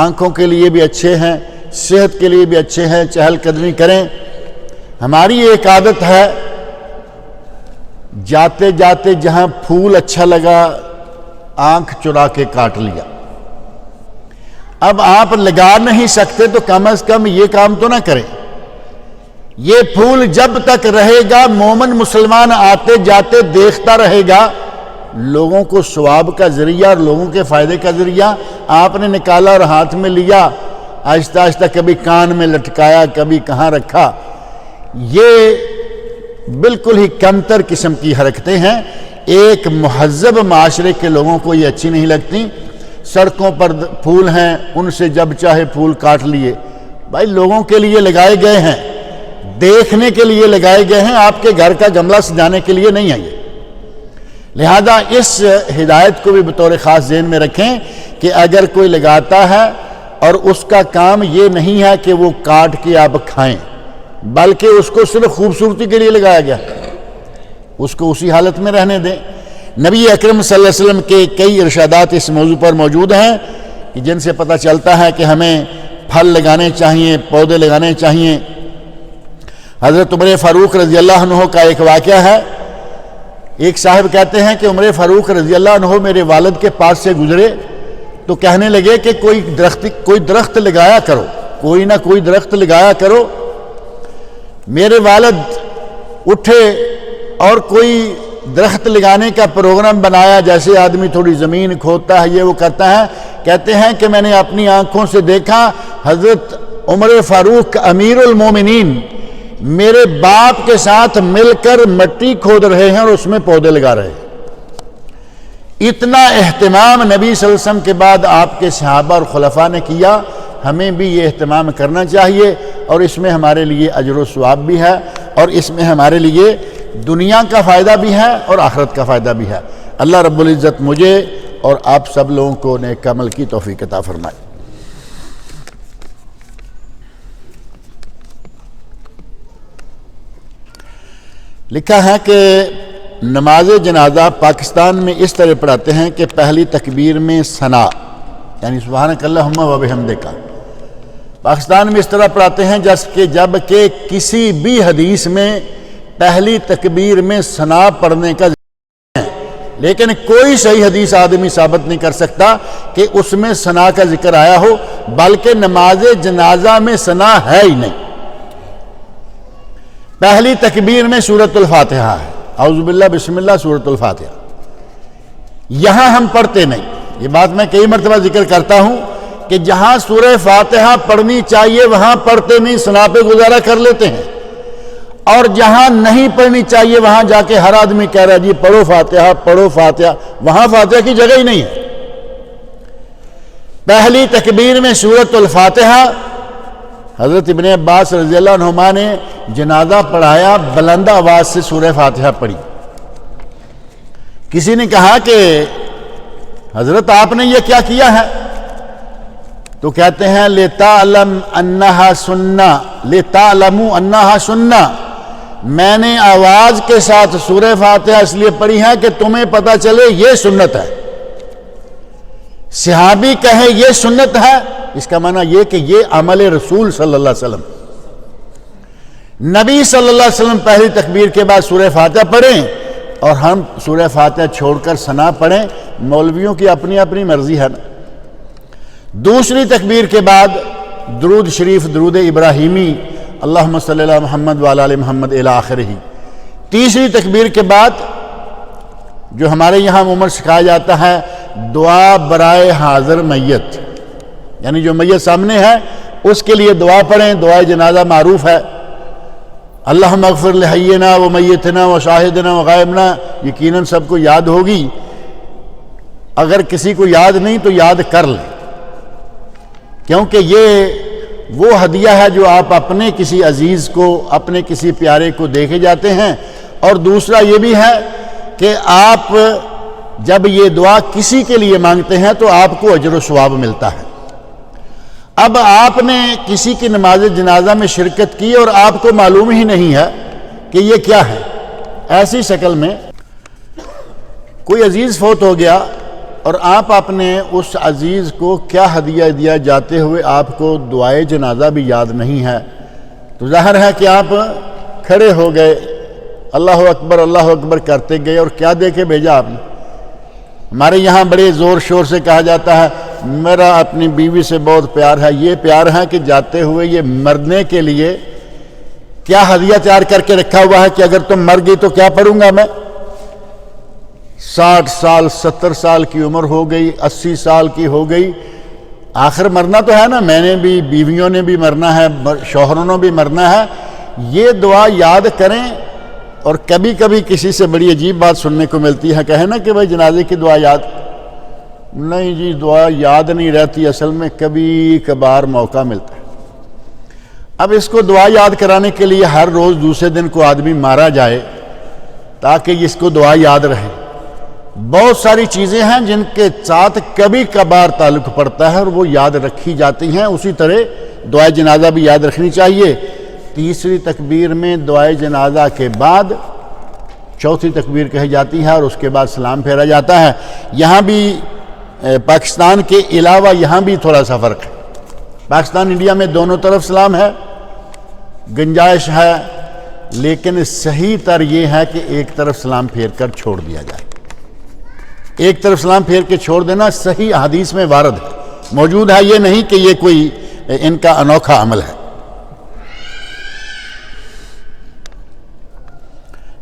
آنکھوں کے لیے بھی اچھے ہیں، صحت کے لیے بھی اچھے ہیں، چہل قدمی کریں۔ ہماری ایک عادت ہے، جاتے جاتے جہاں پھول اچھا لگا آنکھ چرا کے کاٹ لیا۔ اب آپ لگا نہیں سکتے تو کم از کم یہ کام تو نہ کریں۔ یہ پھول جب تک رہے گا مومن مسلمان آتے جاتے دیکھتا رہے گا، لوگوں کو ثواب کا ذریعہ اور لوگوں کے فائدے کا ذریعہ آپ نے نکالا اور ہاتھ میں لیا، آہستہ آہستہ کبھی کان میں لٹکایا، کبھی کہاں رکھا، یہ بالکل ہی کمتر قسم کی حرکتیں ہیں۔ ایک مہذب معاشرے کے لوگوں کو یہ اچھی نہیں لگتی۔ سڑکوں پر پھول ہیں، ان سے جب چاہے پھول کاٹ لیے۔ بھائی لوگوں کے لیے لگائے گئے ہیں، دیکھنے کے لیے لگائے گئے ہیں، آپ کے گھر کا گملہ سجانے کے لیے نہیں آئیے۔ لہذا اس ہدایت کو بھی بطور خاص ذہن میں رکھیں کہ اگر کوئی لگاتا ہے اور اس کا کام یہ نہیں ہے کہ وہ کاٹ کے آپ کھائیں، بلکہ اس کو صرف خوبصورتی کے لیے لگایا گیا، اس کو اسی حالت میں رہنے دیں۔ نبی اکرم صلی اللہ علیہ وسلم کے کئی ارشادات اس موضوع پر موجود ہیں کہ جن سے پتہ چلتا ہے کہ ہمیں پھل لگانے چاہیے، پودے لگانے چاہیے۔ حضرت عمر فاروق رضی اللہ عنہ کا ایک واقعہ ہے۔ ایک صاحب کہتے ہیں کہ عمر فاروق رضی اللہ عنہ میرے والد کے پاس سے گزرے تو کہنے لگے کہ کوئی درخت لگایا کرو، کوئی نہ کوئی درخت لگایا کرو۔ میرے والد اٹھے اور کوئی درخت لگانے کا پروگرام بنایا، جیسے آدمی تھوڑی زمین کھودتا ہے، یہ وہ کرتا ہے۔ کہتے ہیں کہ میں نے اپنی آنکھوں سے دیکھا حضرت عمر فاروق امیر المومنین میرے باپ کے ساتھ مل کر مٹی کھود رہے ہیں اور اس میں پودے لگا رہے ہیں۔ اتنا اہتمام نبی صلی اللہ علیہ وسلم کے بعد آپ کے صحابہ اور خلفاء نے کیا، ہمیں بھی یہ اہتمام کرنا چاہیے، اور اس میں ہمارے لیے اجر و ثواب بھی ہے، اور اس میں ہمارے لیے دنیا کا فائدہ بھی ہے اور آخرت کا فائدہ بھی ہے۔ اللہ رب العزت مجھے اور آپ سب لوگوں کو نیک عمل کی توفیق عطا فرمائے۔ لکھا ہے کہ نماز جنازہ پاکستان میں اس طرح پڑھاتے ہیں کہ پہلی تکبیر میں ثنا، یعنی سبحانک اللہم و بحمدک، پاکستان میں اس طرح پڑھاتے ہیں جب کہ کسی بھی حدیث میں پہلی تکبیر میں ثنا پڑھنے کا ذکر ہے، لیکن کوئی صحیح حدیث آدمی ثابت نہیں کر سکتا کہ اس میں ثنا کا ذکر آیا ہو، بلکہ نماز جنازہ میں ثنا ہے ہی نہیں۔ پہلی تکبیر میں سورۃ الفاتحہ ہے، اعوذ باللہ بسم اللہ سورۃ الفاتحہ، یہاں ہم پڑھتے نہیں۔ یہ بات میں کئی مرتبہ ذکر کرتا ہوں کہ جہاں سورہ فاتحہ پڑھنی چاہیے وہاں پڑھتے نہیں، ثنا پہ گزارا کر لیتے ہیں، اور جہاں نہیں پڑھنی چاہیے وہاں جا کے ہر آدمی کہہ رہا ہے جی پڑھو فاتحہ پڑھو فاتحہ، وہاں فاتحہ کی جگہ ہی نہیں ہے۔ پہلی تکبیر میں سورۃ الفاتحہ، حضرت ابن عباس رضی اللہ عنہما نے جنازہ پڑھایا، بلند آواز سے سورہ فاتحہ پڑھی۔ کسی نے کہا کہ حضرت آپ نے یہ کیا کیا ہے؟ تو کہتے ہیں لِتَعْلَمْ أَنَّهَا سُنَّةٌ لِتَعْلَمُوا أَنَّهَا سُنَّةٌ، میں نے آواز کے ساتھ سورہ فاتحہ اس لیے پڑھی ہے کہ تمہیں پتہ چلے یہ سنت ہے۔ صحابی کہے یہ سنت ہے، اس کا معنی یہ کہ یہ عمل رسول صلی اللہ علیہ وسلم، نبی صلی اللہ علیہ وسلم پہلی تکبیر کے بعد سورہ فاتحہ پڑھیں اور ہم سورہ فاتحہ چھوڑ کر ثنا پڑھیں، مولویوں کی اپنی اپنی مرضی ہے نا۔ دوسری تکبیر کے بعد درود شریف، درود ابراہیمی، اللہم صلی اللہ محمد وعلی آل محمد الی آخرہ۔ تیسری تکبیر کے بعد جو ہمارے یہاں عموماً سکھایا جاتا ہے دعا برائے حاضر میت، یعنی جو میت سامنے ہے اس کے لیے دعا پڑھیں، دعائے جنازہ معروف ہے۔ اللہم اغفر لحینا و میتنا و شاہدنا و غائبنا یقیناً سب کو یاد ہوگی، اگر کسی کو یاد نہیں تو یاد کر لیں، کیونکہ یہ وہ ہدیہ ہے جو آپ اپنے کسی عزیز کو، اپنے کسی پیارے کو دے کے جاتے ہیں۔ اور دوسرا یہ بھی ہے کہ آپ جب یہ دعا کسی کے لیے مانگتے ہیں تو آپ کو اجر و ثواب ملتا ہے۔ اب آپ نے کسی کی نماز جنازہ میں شرکت کی اور آپ کو معلوم ہی نہیں ہے کہ یہ کیا ہے، ایسی شکل میں کوئی عزیز فوت ہو گیا اور آپ اپنے اس عزیز کو کیا ہدیہ دیا جاتے ہوئے آپ کو دعائے جنازہ بھی یاد نہیں ہے، تو ظاہر ہے کہ آپ کھڑے ہو گئے، اللہ اکبر کرتے گئے اور کیا دے کے بھیجا آپ نے؟ ہمارے یہاں بڑے زور شور سے کہا جاتا ہے میرا اپنی بیوی سے بہت پیار ہے۔ یہ پیار ہے کہ جاتے ہوئے یہ مرنے کے لیے کیا ہدیہ تیار کر کے رکھا ہوا ہے کہ اگر تم مر گئی تو کیا پڑھوں گا میں؟ 60 سال 70 سال کی عمر ہو گئی، 80 سال کی ہو گئی، آخر مرنا تو ہے نا، میں نے بھی، بیویوں نے بھی مرنا ہے، شوہروں نے بھی مرنا ہے۔ یہ دعا یاد کریں۔ اور کبھی کبھی کسی سے بڑی عجیب بات سننے کو ملتی ہے، کہے نا کہ بھائی جنازے کی دعا یاد نہیں، جی دعا یاد نہیں رہتی، اصل میں کبھی کبھار موقع ملتا ہے۔ اب اس کو دعا یاد کرانے کے لیے ہر روز دوسرے دن کو آدمی مارا جائے تاکہ اس کو دعا یاد رہے۔ بہت ساری چیزیں ہیں جن کے ساتھ کبھی کبھار تعلق پڑتا ہے اور وہ یاد رکھی جاتی ہیں، اسی طرح دعائے جنازہ بھی یاد رکھنی چاہیے۔ تیسری تکبیر میں دعائے جنازہ کے بعد چوتھی تکبیر کہی جاتی ہے اور اس کے بعد سلام پھیرا جاتا ہے۔ یہاں بھی پاکستان کے علاوہ یہاں بھی تھوڑا سا فرق ہے۔ پاکستان انڈیا میں دونوں طرف سلام ہے، گنجائش ہے، لیکن صحیح تر یہ ہے کہ ایک طرف سلام پھیر کر چھوڑ دیا جائے۔ ایک طرف سلام پھیر کے چھوڑ دینا صحیح حدیث میں وارد ہے، موجود ہے، یہ نہیں کہ یہ کوئی ان کا انوکھا عمل ہے۔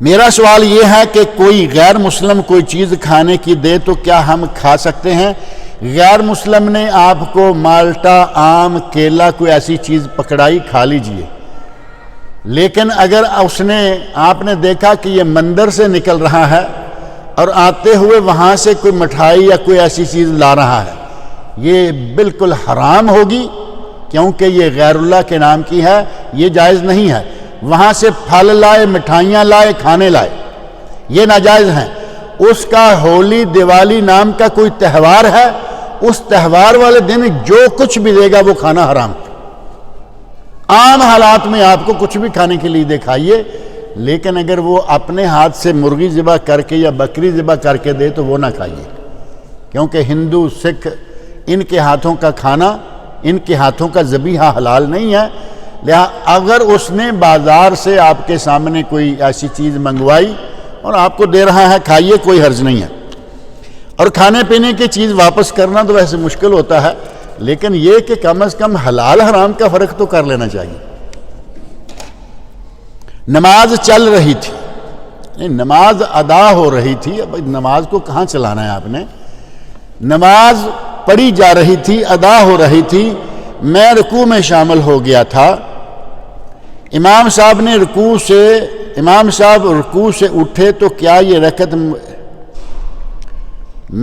میرا سوال یہ ہے کہ کوئی غیر مسلم کوئی چیز کھانے کی دے تو کیا ہم کھا سکتے ہیں؟ غیر مسلم نے آپ کو مالٹا، آم، کیلا کوئی ایسی چیز پکڑائی، کھا لیجئے، لیکن اگر آپ نے دیکھا کہ یہ مندر سے نکل رہا ہے اور آتے ہوئے وہاں سے کوئی مٹھائی یا کوئی ایسی چیز لا رہا ہے، یہ بالکل حرام ہوگی، کیونکہ یہ غیر اللہ کے نام کی ہے، یہ جائز نہیں ہے۔ وہاں سے پھل لائے، مٹھائیاں لائے، کھانے لائے، یہ ناجائز ہیں۔ اس کا ہولی دیوالی نام کا کوئی تہوار ہے، اس تہوار والے دن جو کچھ بھی دے گا وہ کھانا حرام۔ عام حالات میں آپ کو کچھ بھی کھانے کے لیے دکھائیے، لیکن اگر وہ اپنے ہاتھ سے مرغی ذبح کر کے یا بکری ذبح کر کے دے تو وہ نہ کھائیے، کیونکہ ہندو، سکھ، ان کے ہاتھوں کا کھانا، ان کے ہاتھوں کا ذبیحہ حلال نہیں ہے۔ لہذا اگر اس نے بازار سے آپ کے سامنے کوئی ایسی چیز منگوائی اور آپ کو دے رہا ہے، کھائیے، کوئی حرج نہیں ہے۔ اور کھانے پینے کی چیز واپس کرنا تو ویسے مشکل ہوتا ہے، لیکن یہ کہ کم از کم حلال حرام کا فرق تو کر لینا چاہیے۔ نماز چل رہی تھی، نماز ادا ہو رہی تھی، اب نماز کو کہاں چلانا ہے آپ نے؟ نماز پڑھی جا رہی تھی، ادا ہو رہی تھی، میں رکوع میں شامل ہو گیا تھا، امام صاحب رکوع سے اٹھے تو کیا یہ رکعت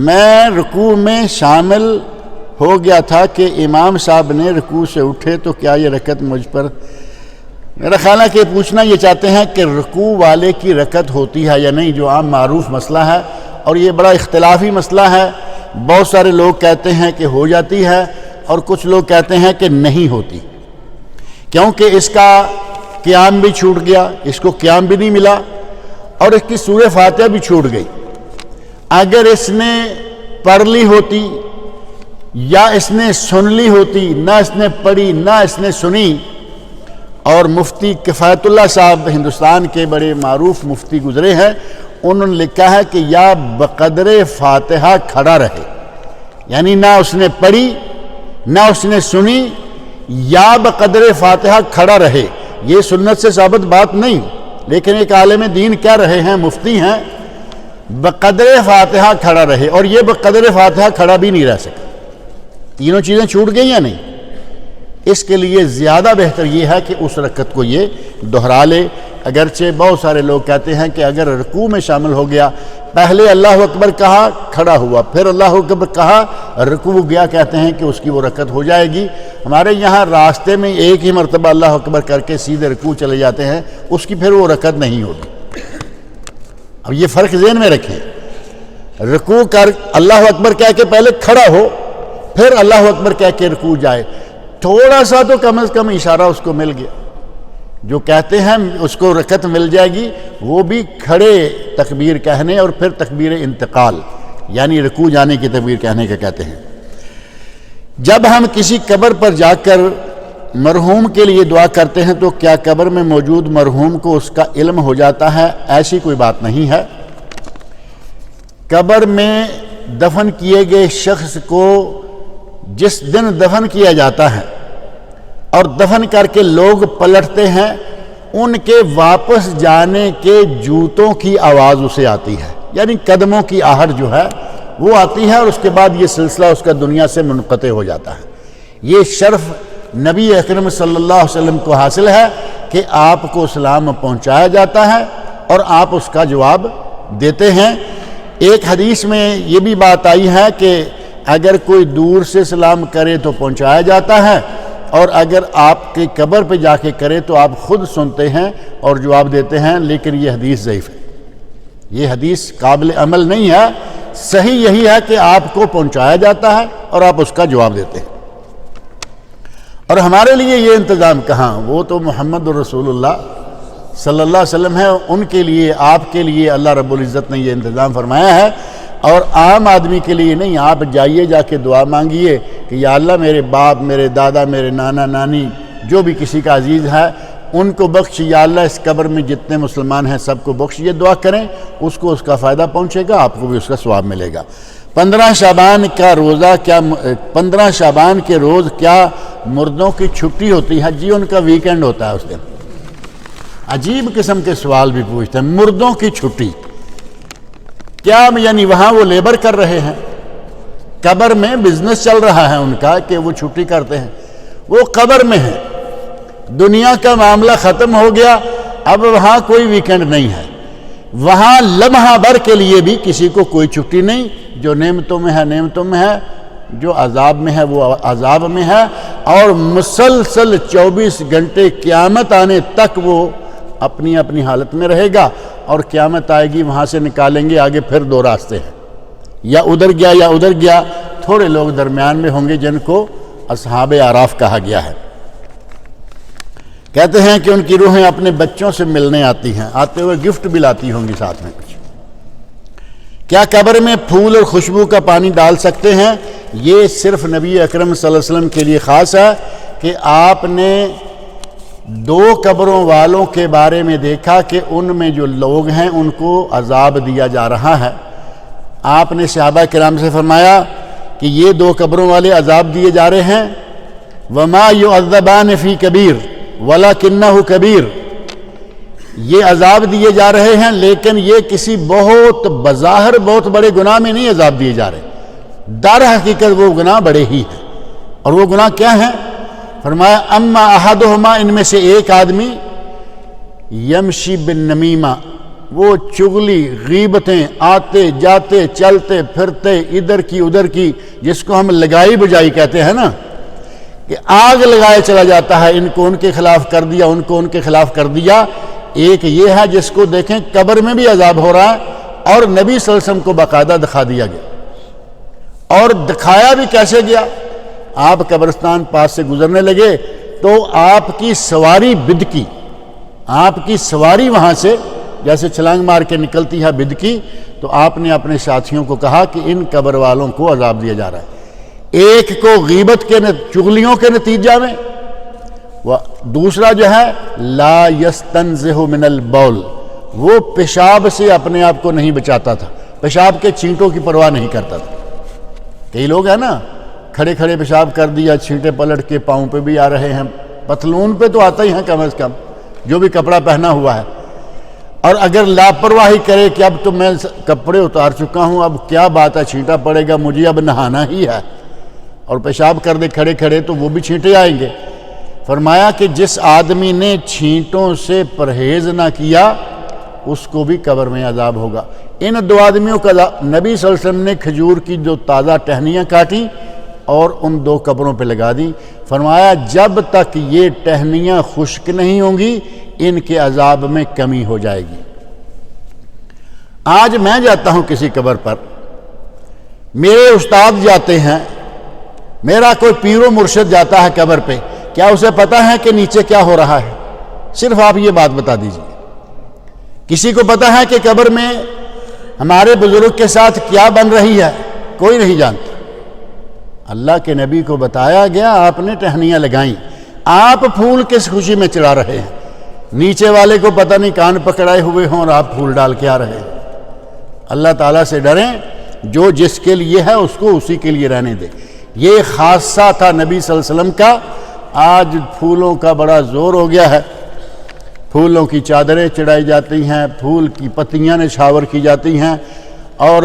میں رکوع میں شامل ہو گیا تھا کہ امام صاحب نے رکوع سے اٹھے تو کیا یہ رکعت مجھ پر؟ میرا خیال ہے کہ پوچھنا یہ چاہتے ہیں کہ رکوع والے کی رکعت ہوتی ہے یا نہیں، جو عام معروف مسئلہ ہے، اور یہ بڑا اختلافی مسئلہ ہے۔ بہت سارے لوگ کہتے ہیں کہ ہو جاتی ہے اور کچھ لوگ کہتے ہیں کہ نہیں ہوتی، کیونکہ اس کا قیام بھی چھوٹ گیا، اس کو قیام بھی نہیں ملا، اور اس کی سورہ فاتحہ بھی چھوٹ گئی۔ اگر اس نے پڑھ لی ہوتی یا اس نے سن لی ہوتی، نہ اس نے پڑھی نہ اس نے سنی، اور مفتی کفایت اللہ صاحب ہندوستان کے بڑے معروف مفتی گزرے ہیں، انہوں نے لکھا ہے کہ یا بقدر فاتحہ کھڑا رہے، یعنی نہ اس نے پڑھی نہ اس نے سنی، یا بقدر فاتحہ کھڑا رہے۔ یہ سنت سے ثابت بات نہیں، لیکن ایک عالم دین کہہ رہے ہیں، مفتی ہیں، بقدر فاتحہ کھڑا رہے، اور یہ بقدر فاتحہ کھڑا بھی نہیں رہ سکتا۔ تینوں چیزیں چھوٹ گئی یا نہیں؟ اس کے لیے زیادہ بہتر یہ ہے کہ اس رکعت کو یہ دہرا لے۔ اگرچہ بہت سارے لوگ کہتے ہیں کہ اگر رکوع میں شامل ہو گیا، پہلے اللہ اکبر کہا کھڑا ہوا، پھر اللہ اکبر کہا رکوع گیا، کہتے ہیں کہ اس کی وہ رکعت ہو جائے گی۔ ہمارے یہاں راستے میں ایک ہی مرتبہ اللہ اکبر کر کے سیدھے رکوع چلے جاتے ہیں، اس کی پھر وہ رکعت نہیں ہوگی۔ اب یہ فرق ذہن میں رکھیں، رکوع کر اللہ اکبر کہہ کے پہلے کھڑا ہو، پھر اللہ اکبر کہہ کے رکوع جائے، تھوڑا سا تو کم از کم اشارہ اس کو مل گیا۔ جو کہتے ہیں اس کو رکعت مل جائے گی، وہ بھی کھڑے تکبیر کہنے اور پھر تکبیر انتقال یعنی رکوع جانے کی تکبیر کہنے کا کہتے ہیں۔ جب ہم کسی قبر پر جا کر مرحوم کے لیے دعا کرتے ہیں تو کیا قبر میں موجود مرحوم کو اس کا علم ہو جاتا ہے؟ ایسی کوئی بات نہیں ہے۔ قبر میں دفن کیے گئے شخص کو جس دن دفن کیا جاتا ہے اور دفن کر کے لوگ پلٹتے ہیں، ان کے واپس جانے کے جوتوں کی آواز اسے آتی ہے، یعنی قدموں کی آہٹ جو ہے وہ آتی ہے، اور اس کے بعد یہ سلسلہ اس کا دنیا سے منقطع ہو جاتا ہے۔ یہ شرف نبی اکرم صلی اللہ علیہ وسلم کو حاصل ہے کہ آپ کو سلام پہنچایا جاتا ہے اور آپ اس کا جواب دیتے ہیں۔ ایک حدیث میں یہ بھی بات آئی ہے کہ اگر کوئی دور سے سلام کرے تو پہنچایا جاتا ہے، اور اگر آپ کی قبر پہ جا کے کرے تو آپ خود سنتے ہیں اور جواب دیتے ہیں، لیکن یہ حدیث ضعیف ہے، یہ حدیث قابل عمل نہیں ہے۔ صحیح یہی ہے کہ آپ کو پہنچایا جاتا ہے اور آپ اس کا جواب دیتے ہیں۔ اور ہمارے لیے یہ انتظام کہاں، وہ تو محمد رسول اللہ صلی اللہ علیہ وسلم ہے، ان کے لیے آپ کے لیے اللہ رب العزت نے یہ انتظام فرمایا ہے، اور عام آدمی کے لیے نہیں۔ آپ جائیے، جا کے دعا مانگیے کہ یا اللہ میرے باپ، میرے دادا، میرے نانا نانی، جو بھی کسی کا عزیز ہے ان کو بخش، یا اللہ اس قبر میں جتنے مسلمان ہیں سب کو بخش۔ یہ دعا کریں، اس کو اس کا فائدہ پہنچے گا، آپ کو بھی اس کا ثواب ملے گا۔ 15 شعبان کا روزہ کیا 15 شعبان کے روز کیا مردوں کی چھٹی ہوتی ہے؟ جی ان کا ویکینڈ ہوتا ہے اس دن۔ عجیب قسم کے سوال بھی پوچھتے ہیں، مردوں کی چھٹی کیا؟ یعنی وہاں وہ لیبر کر رہے ہیں، قبر میں بزنس چل رہا ہے ان کا کہ وہ چھٹی کرتے ہیں، وہ قبر میں ہے، دنیا کا معاملہ ختم ہو گیا، اب وہاں کوئی ویکینڈ نہیں ہے، وہاں لمحہ بھر کے لیے بھی کسی کو کوئی چھٹی نہیں۔ جو نعمتوں میں ہے نعمتوں میں ہے، جو عذاب میں ہے وہ عذاب میں ہے، اور مسلسل 24 گھنٹے قیامت آنے تک وہ اپنی اپنی حالت میں رہے گا، اور قیامت آئے گی وہاں سے نکالیں گے، آگے پھر 2 راستے ہیں، یا ادھر گیا یا ادھر گیا۔ تھوڑے لوگ درمیان میں ہوں گے جن کو اصحاب اعراف کہا گیا ہے۔ کہتے ہیں کہ ان کی روحیں اپنے بچوں سے ملنے آتی ہیں، آتے ہوئے گفٹ بھی لاتی ہوں گی ساتھ میں کچھ۔ کیا قبر میں پھول اور خوشبو کا پانی ڈال سکتے ہیں؟ یہ صرف نبی اکرم صلی اللہ علیہ وسلم کے لیے خاص ہے کہ آپ نے 2 قبروں والوں کے بارے میں دیکھا کہ ان میں جو لوگ ہیں ان کو عذاب دیا جا رہا ہے۔ آپ نے صحابہ کرام سے فرمایا کہ یہ 2 قبروں والے عذاب دیے جا رہے ہیں، وَمَا يُعَذَّبَانِ فِي كَبِيرٍ وَلَكِنَّهُ كَبِيرٌ، یہ عذاب دیے جا رہے ہیں لیکن یہ کسی بہت بظاہر بہت بڑے گناہ میں نہیں عذاب دیے جا رہے، در حقیقت وہ گناہ بڑے ہی ہیں۔ اور وہ گناہ کیا ہیں؟ فرمایا اما احدہما، ان میں سے ایک آدمی یمشی بالنمیمہ، وہ چغلی غیبتیں، آتے جاتے چلتے پھرتے ادھر کی ادھر کی، جس کو ہم لگائی بجائی کہتے ہیں نا، کہ آگ لگائے چلا جاتا ہے، ان کو ان کے خلاف کر دیا، ان کو ان کے خلاف کر دیا۔ ایک یہ ہے جس کو دیکھیں قبر میں بھی عذاب ہو رہا ہے، اور نبی صلی اللہ علیہ وسلم کو باقاعدہ دکھا دیا گیا، اور دکھایا بھی کیسے گیا؟ آپ قبرستان پاس سے گزرنے لگے تو آپ کی سواری بدکی، آپ کی سواری وہاں سے جیسے چھلانگ مار کے نکلتی ہے بدکی، تو آپ نے اپنے ساتھیوں کو کہا کہ ان قبر والوں کو عذاب دیا جا رہا ہے، ایک کو غیبت کے چغلیوں کے نتیجہ میں، دوسرا جو ہے لا یستنزہ من البول، وہ پیشاب سے اپنے آپ کو نہیں بچاتا تھا، پیشاب کے چھینٹوں کی پرواہ نہیں کرتا تھا۔ کئی لوگ ہیں نا کھڑے کھڑے پیشاب کر دیا، چھینٹے پلٹ کے پاؤں پہ بھی آ رہے ہیں، پتلون پہ تو آتا ہی ہے کم از کم، جو بھی کپڑا پہنا ہوا ہے۔ اور اگر لاپرواہی کرے کہ اب تو میں کپڑے اتار چکا ہوں، اب کیا بات ہے چھینٹا پڑے گا، مجھے اب نہانا ہی ہے، اور پیشاب کر دے کھڑے کھڑے، تو وہ بھی چھینٹے آئیں گے۔ فرمایا کہ جس آدمی نے چھینٹوں سے پرہیز نہ کیا اس کو بھی قبر میں عذاب ہوگا۔ ان دو آدمیوں کا نبی صلی اللہ علیہ وسلم نے کھجور کی جو تازہ ٹہنیاں کاٹی اور ان دو قبروں پہ لگا دیں۔ فرمایا جب تک یہ ٹہنیاں خشک نہیں ہوں گی ان کے عذاب میں کمی ہو جائے گی۔ آج میں جاتا ہوں کسی قبر پر، میرے استاد جاتے ہیں، میرا کوئی پیر و مرشد جاتا ہے قبر پہ، کیا اسے پتہ ہے کہ نیچے کیا ہو رہا ہے؟ صرف آپ یہ بات بتا دیجیے۔ کسی کو پتہ ہے کہ قبر میں ہمارے بزرگ کے ساتھ کیا بن رہی ہے؟ کوئی نہیں جانتا۔ اللہ کے نبی کو بتایا گیا، آپ نے ٹہنیاں لگائیں، آپ پھول کس خوشی میں چڑھا رہے ہیں؟ نیچے والے کو پتہ نہیں کان پکڑائے ہوئے ہوں اور آپ پھول ڈال کے آ رہے ہیں۔ اللہ تعالیٰ سے ڈریں، جو جس کے لیے ہے اس کو اسی کے لیے رہنے دے۔ یہ خاصہ تھا نبی صلی اللہ علیہ وسلم کا۔ آج پھولوں کا بڑا زور ہو گیا ہے، پھولوں کی چادریں چڑھائی جاتی ہیں، پھول کی پتیاں نچھاور کی جاتی ہیں، اور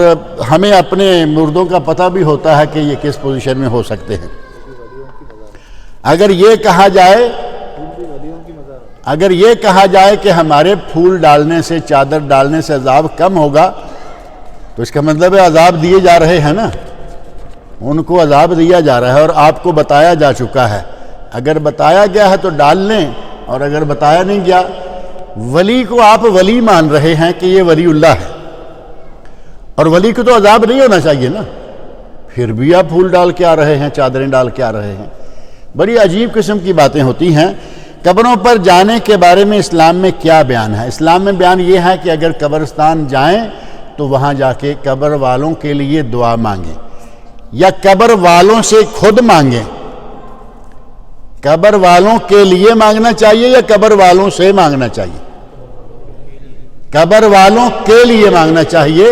ہمیں اپنے مردوں کا پتہ بھی ہوتا ہے کہ یہ کس پوزیشن میں ہو سکتے ہیں۔ اگر یہ کہا جائے کہ ہمارے پھول ڈالنے سے، چادر ڈالنے سے عذاب کم ہوگا، تو اس کا مطلب ہے عذاب دیے جا رہے ہیں نا، ان کو عذاب دیا جا رہا ہے اور آپ کو بتایا جا چکا ہے۔ اگر بتایا گیا ہے تو ڈال لیں، اور اگر بتایا نہیں گیا، ولی کو آپ ولی مان رہے ہیں کہ یہ ولی اللہ ہے، اور ولی کو تو عذاب نہیں ہونا چاہیے نا، پھر بھی آپ پھول ڈال کے آ رہے ہیں، چادریں ڈال کے آ رہے ہیں۔ بڑی عجیب قسم کی باتیں ہوتی ہیں۔ قبروں پر جانے کے بارے میں اسلام میں کیا بیان ہے؟ اسلام میں بیان یہ ہے کہ اگر قبرستان جائیں تو وہاں جا کے قبر والوں کے لیے دعا مانگیں، یا قبر والوں سے خود مانگیں۔ قبر والوں کے لیے مانگنا چاہیے یا قبر والوں سے مانگنا چاہیے؟ قبر والوں کے لیے مانگنا چاہیے۔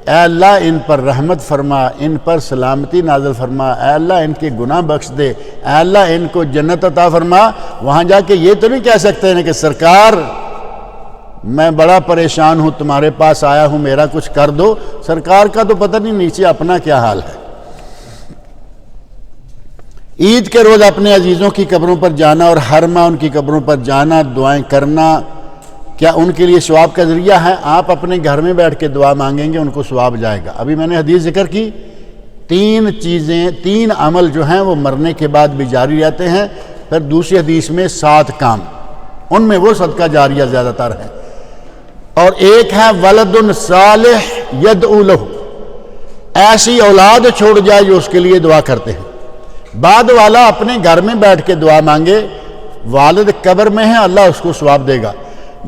اے اللہ ان پر رحمت فرما، ان پر سلامتی نازل فرما، اے اللہ ان کے گناہ بخش دے، اے اللہ ان کو جنت عطا فرما۔ وہاں جا کے یہ تو نہیں کہہ سکتے ہیں کہ سرکار میں بڑا پریشان ہوں، تمہارے پاس آیا ہوں، میرا کچھ کر دو۔ سرکار کا تو پتہ نہیں نیچے اپنا کیا حال ہے۔ عید کے روز اپنے عزیزوں کی قبروں پر جانا اور ہر ماہ ان کی قبروں پر جانا، دعائیں کرنا، کیا ان کے لیے ثواب کا ذریعہ ہے؟ آپ اپنے گھر میں بیٹھ کے دعا مانگیں گے، ان کو ثواب جائے گا۔ ابھی میں نے حدیث ذکر کی، تین عمل جو ہیں وہ مرنے کے بعد بھی جاری رہتے ہیں۔ پھر دوسری حدیث میں 7 کام، ان میں وہ صدقہ جاریہ زیادہ تر ہے، اور ایک ہے ولد صالح یدعو لہ، ایسی اولاد چھوڑ جائے جو اس کے لیے دعا کرتے ہیں۔ بعد والا اپنے گھر میں بیٹھ کے دعا مانگے، والد قبر میں ہے، اللہ اس کو ثواب دے گا،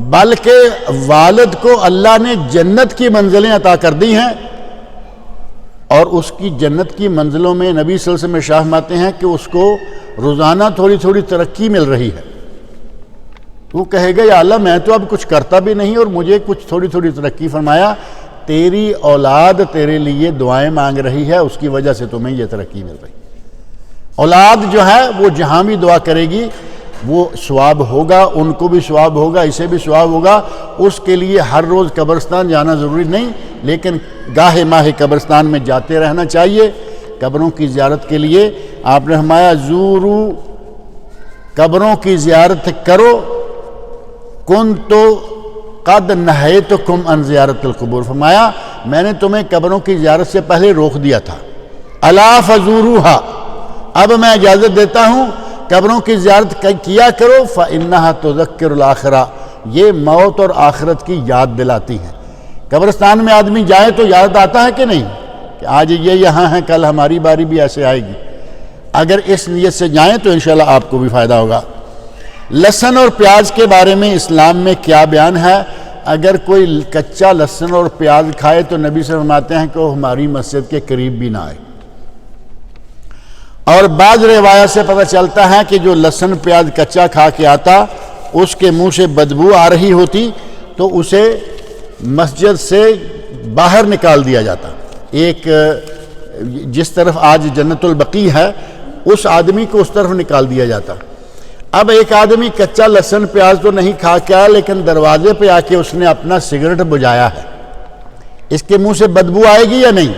بلکہ والد کو اللہ نے جنت کی منزلیں عطا کر دی ہیں، اور اس کی جنت کی منزلوں میں نبی صلی اللہ علیہ وسلم ارشاد فرماتے ہیں کہ اس کو روزانہ تھوڑی تھوڑی ترقی مل رہی ہے۔ وہ کہے گا یا اللہ میں تو اب کچھ کرتا بھی نہیں اور مجھے کچھ تھوڑی تھوڑی ترقی فرمایا، تیری اولاد تیرے لیے دعائیں مانگ رہی ہے، اس کی وجہ سے تمہیں یہ ترقی مل رہی ہے۔ اولاد جو ہے وہ جہاں بھی دعا کرے گی وہ ثواب ہوگا، ان کو بھی ثواب ہوگا، اسے بھی ثواب ہوگا۔ اس کے لیے ہر روز قبرستان جانا ضروری نہیں، لیکن گاہے ماہے قبرستان میں جاتے رہنا چاہیے قبروں کی زیارت کے لیے۔ آپ نے فرمایا زورو، قبروں کی زیارت کرو، کنت قد نہیتکم عن زیارت القبور، فرمایا میں نے تمہیں قبروں کی زیارت سے پہلے روک دیا تھا، الا فزوروہا، اب میں اجازت دیتا ہوں قبروں کی زیارت کیا کرو، فإنہا تذکر الآخرہ، یہ موت اور آخرت کی یاد دلاتی ہیں۔ قبرستان میں آدمی جائے تو یاد آتا ہے کہ نہیں کہ آج یہ یہاں ہیں، کل ہماری باری بھی ایسے آئے گی۔ اگر اس نیت سے جائیں تو انشاءاللہ آپ کو بھی فائدہ ہوگا۔ لہسن اور پیاز کے بارے میں اسلام میں کیا بیان ہے؟ اگر کوئی کچا لہسن اور پیاز کھائے تو نبی صلی اللہ علیہ وسلم فرماتے ہیں کہ وہ ہماری مسجد کے قریب بھی نہ آئے۔ اور بعض روایات سے پتہ چلتا ہے کہ جو لہسن پیاز کچا کھا کے آتا اس کے منہ سے بدبو آ رہی ہوتی تو اسے مسجد سے باہر نکال دیا جاتا، ایک جس طرف آج جنت البقیع ہے اس آدمی کو اس طرف نکال دیا جاتا۔ اب ایک آدمی کچا لہسن پیاز تو نہیں کھا کے آیا، لیکن دروازے پہ آ کے اس نے اپنا سگریٹ بجھایا ہے، اس کے منہ سے بدبو آئے گی یا نہیں؟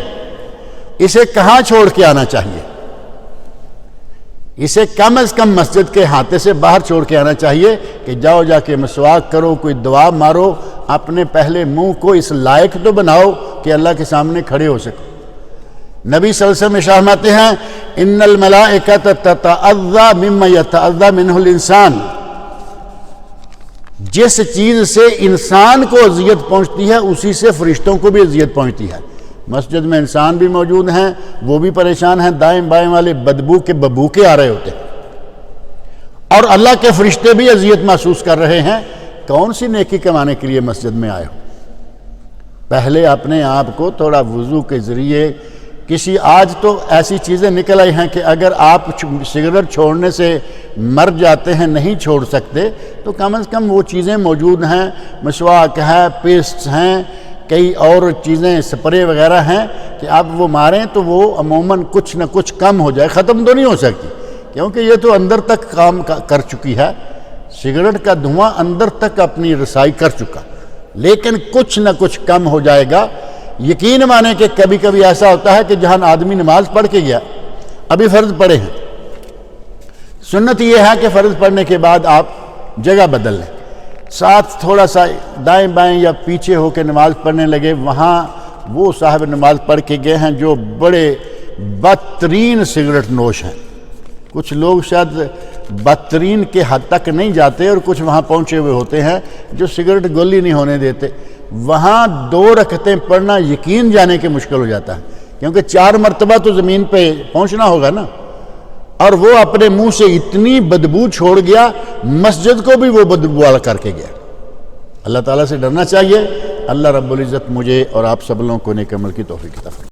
اسے کہاں چھوڑ کے آنا چاہیے؟ اسے کم از کم مسجد کے ہاتھے سے باہر چھوڑ کے آنا چاہیے کہ جاؤ جا کے مسواک کرو، کوئی دعا مارو، اپنے پہلے منہ کو اس لائق تو بناؤ کہ اللہ کے سامنے کھڑے ہو سکو۔ نبی صلی اللہ علیہ وسلم ارشاد فرماتے ہیں ان الملائکۃ تتعظی مما یتعظی منہ الانسان، جس چیز سے انسان کو اذیت پہنچتی ہے اسی سے فرشتوں کو بھی اذیت پہنچتی ہے۔ مسجد میں انسان بھی موجود ہیں، وہ بھی پریشان ہیں، دائیں بائیں والے بدبو کے ببوکے آ رہے ہوتے ہیں، اور اللہ کے فرشتے بھی اذیت محسوس کر رہے ہیں۔ کون سی نیکی کمانے کے لیے مسجد میں آئے ہو؟ پہلے اپنے آپ کو تھوڑا وضو کے ذریعے کسی، آج تو ایسی چیزیں نکل آئی ہیں کہ اگر آپ سگریٹ چھوڑنے سے مر جاتے ہیں، نہیں چھوڑ سکتے، تو کم از کم وہ چیزیں موجود ہیں، مسواک ہے، پیسٹس ہیں، کئی اور چیزیں، سپرے وغیرہ ہیں کہ آپ وہ ماریں تو وہ عموماً کچھ نہ کچھ کم ہو جائے۔ ختم تو نہیں ہو سکتی کیونکہ یہ تو اندر تک کام کر چکی ہے، سگریٹ کا دھواں اندر تک اپنی رسائی کر چکا، لیکن کچھ نہ کچھ کم ہو جائے گا۔ یقین مانیں کہ کبھی کبھی ایسا ہوتا ہے کہ جہاں آدمی نماز پڑھ کے گیا، ابھی فرض پڑھے ہیں، سنت یہ ہے کہ فرض پڑھنے کے بعد آپ جگہ بدل لیں، ساتھ تھوڑا سا دائیں بائیں یا پیچھے ہو کے نماز پڑھنے لگے، وہاں وہ صاحب نماز پڑھ کے گئے ہیں جو بڑے بدترین سگریٹ نوش ہیں۔ کچھ لوگ شاید بدترین کے حد تک نہیں جاتے اور کچھ وہاں پہنچے ہوئے ہوتے ہیں جو سگریٹ گولی نہیں ہونے دیتے، وہاں 2 رکعتیں پڑھنا یقین جانے کے مشکل ہو جاتا ہے، کیونکہ 4 مرتبہ تو زمین پہ پہنچنا ہوگا نا، اور وہ اپنے منہ سے اتنی بدبو چھوڑ گیا، مسجد کو بھی وہ بدبو والا کر کے گیا۔ اللہ تعالیٰ سے ڈرنا چاہیے۔ اللہ رب العزت مجھے اور آپ سب لوگوں کو نیک عمل کی توفیق عطا فرمائے۔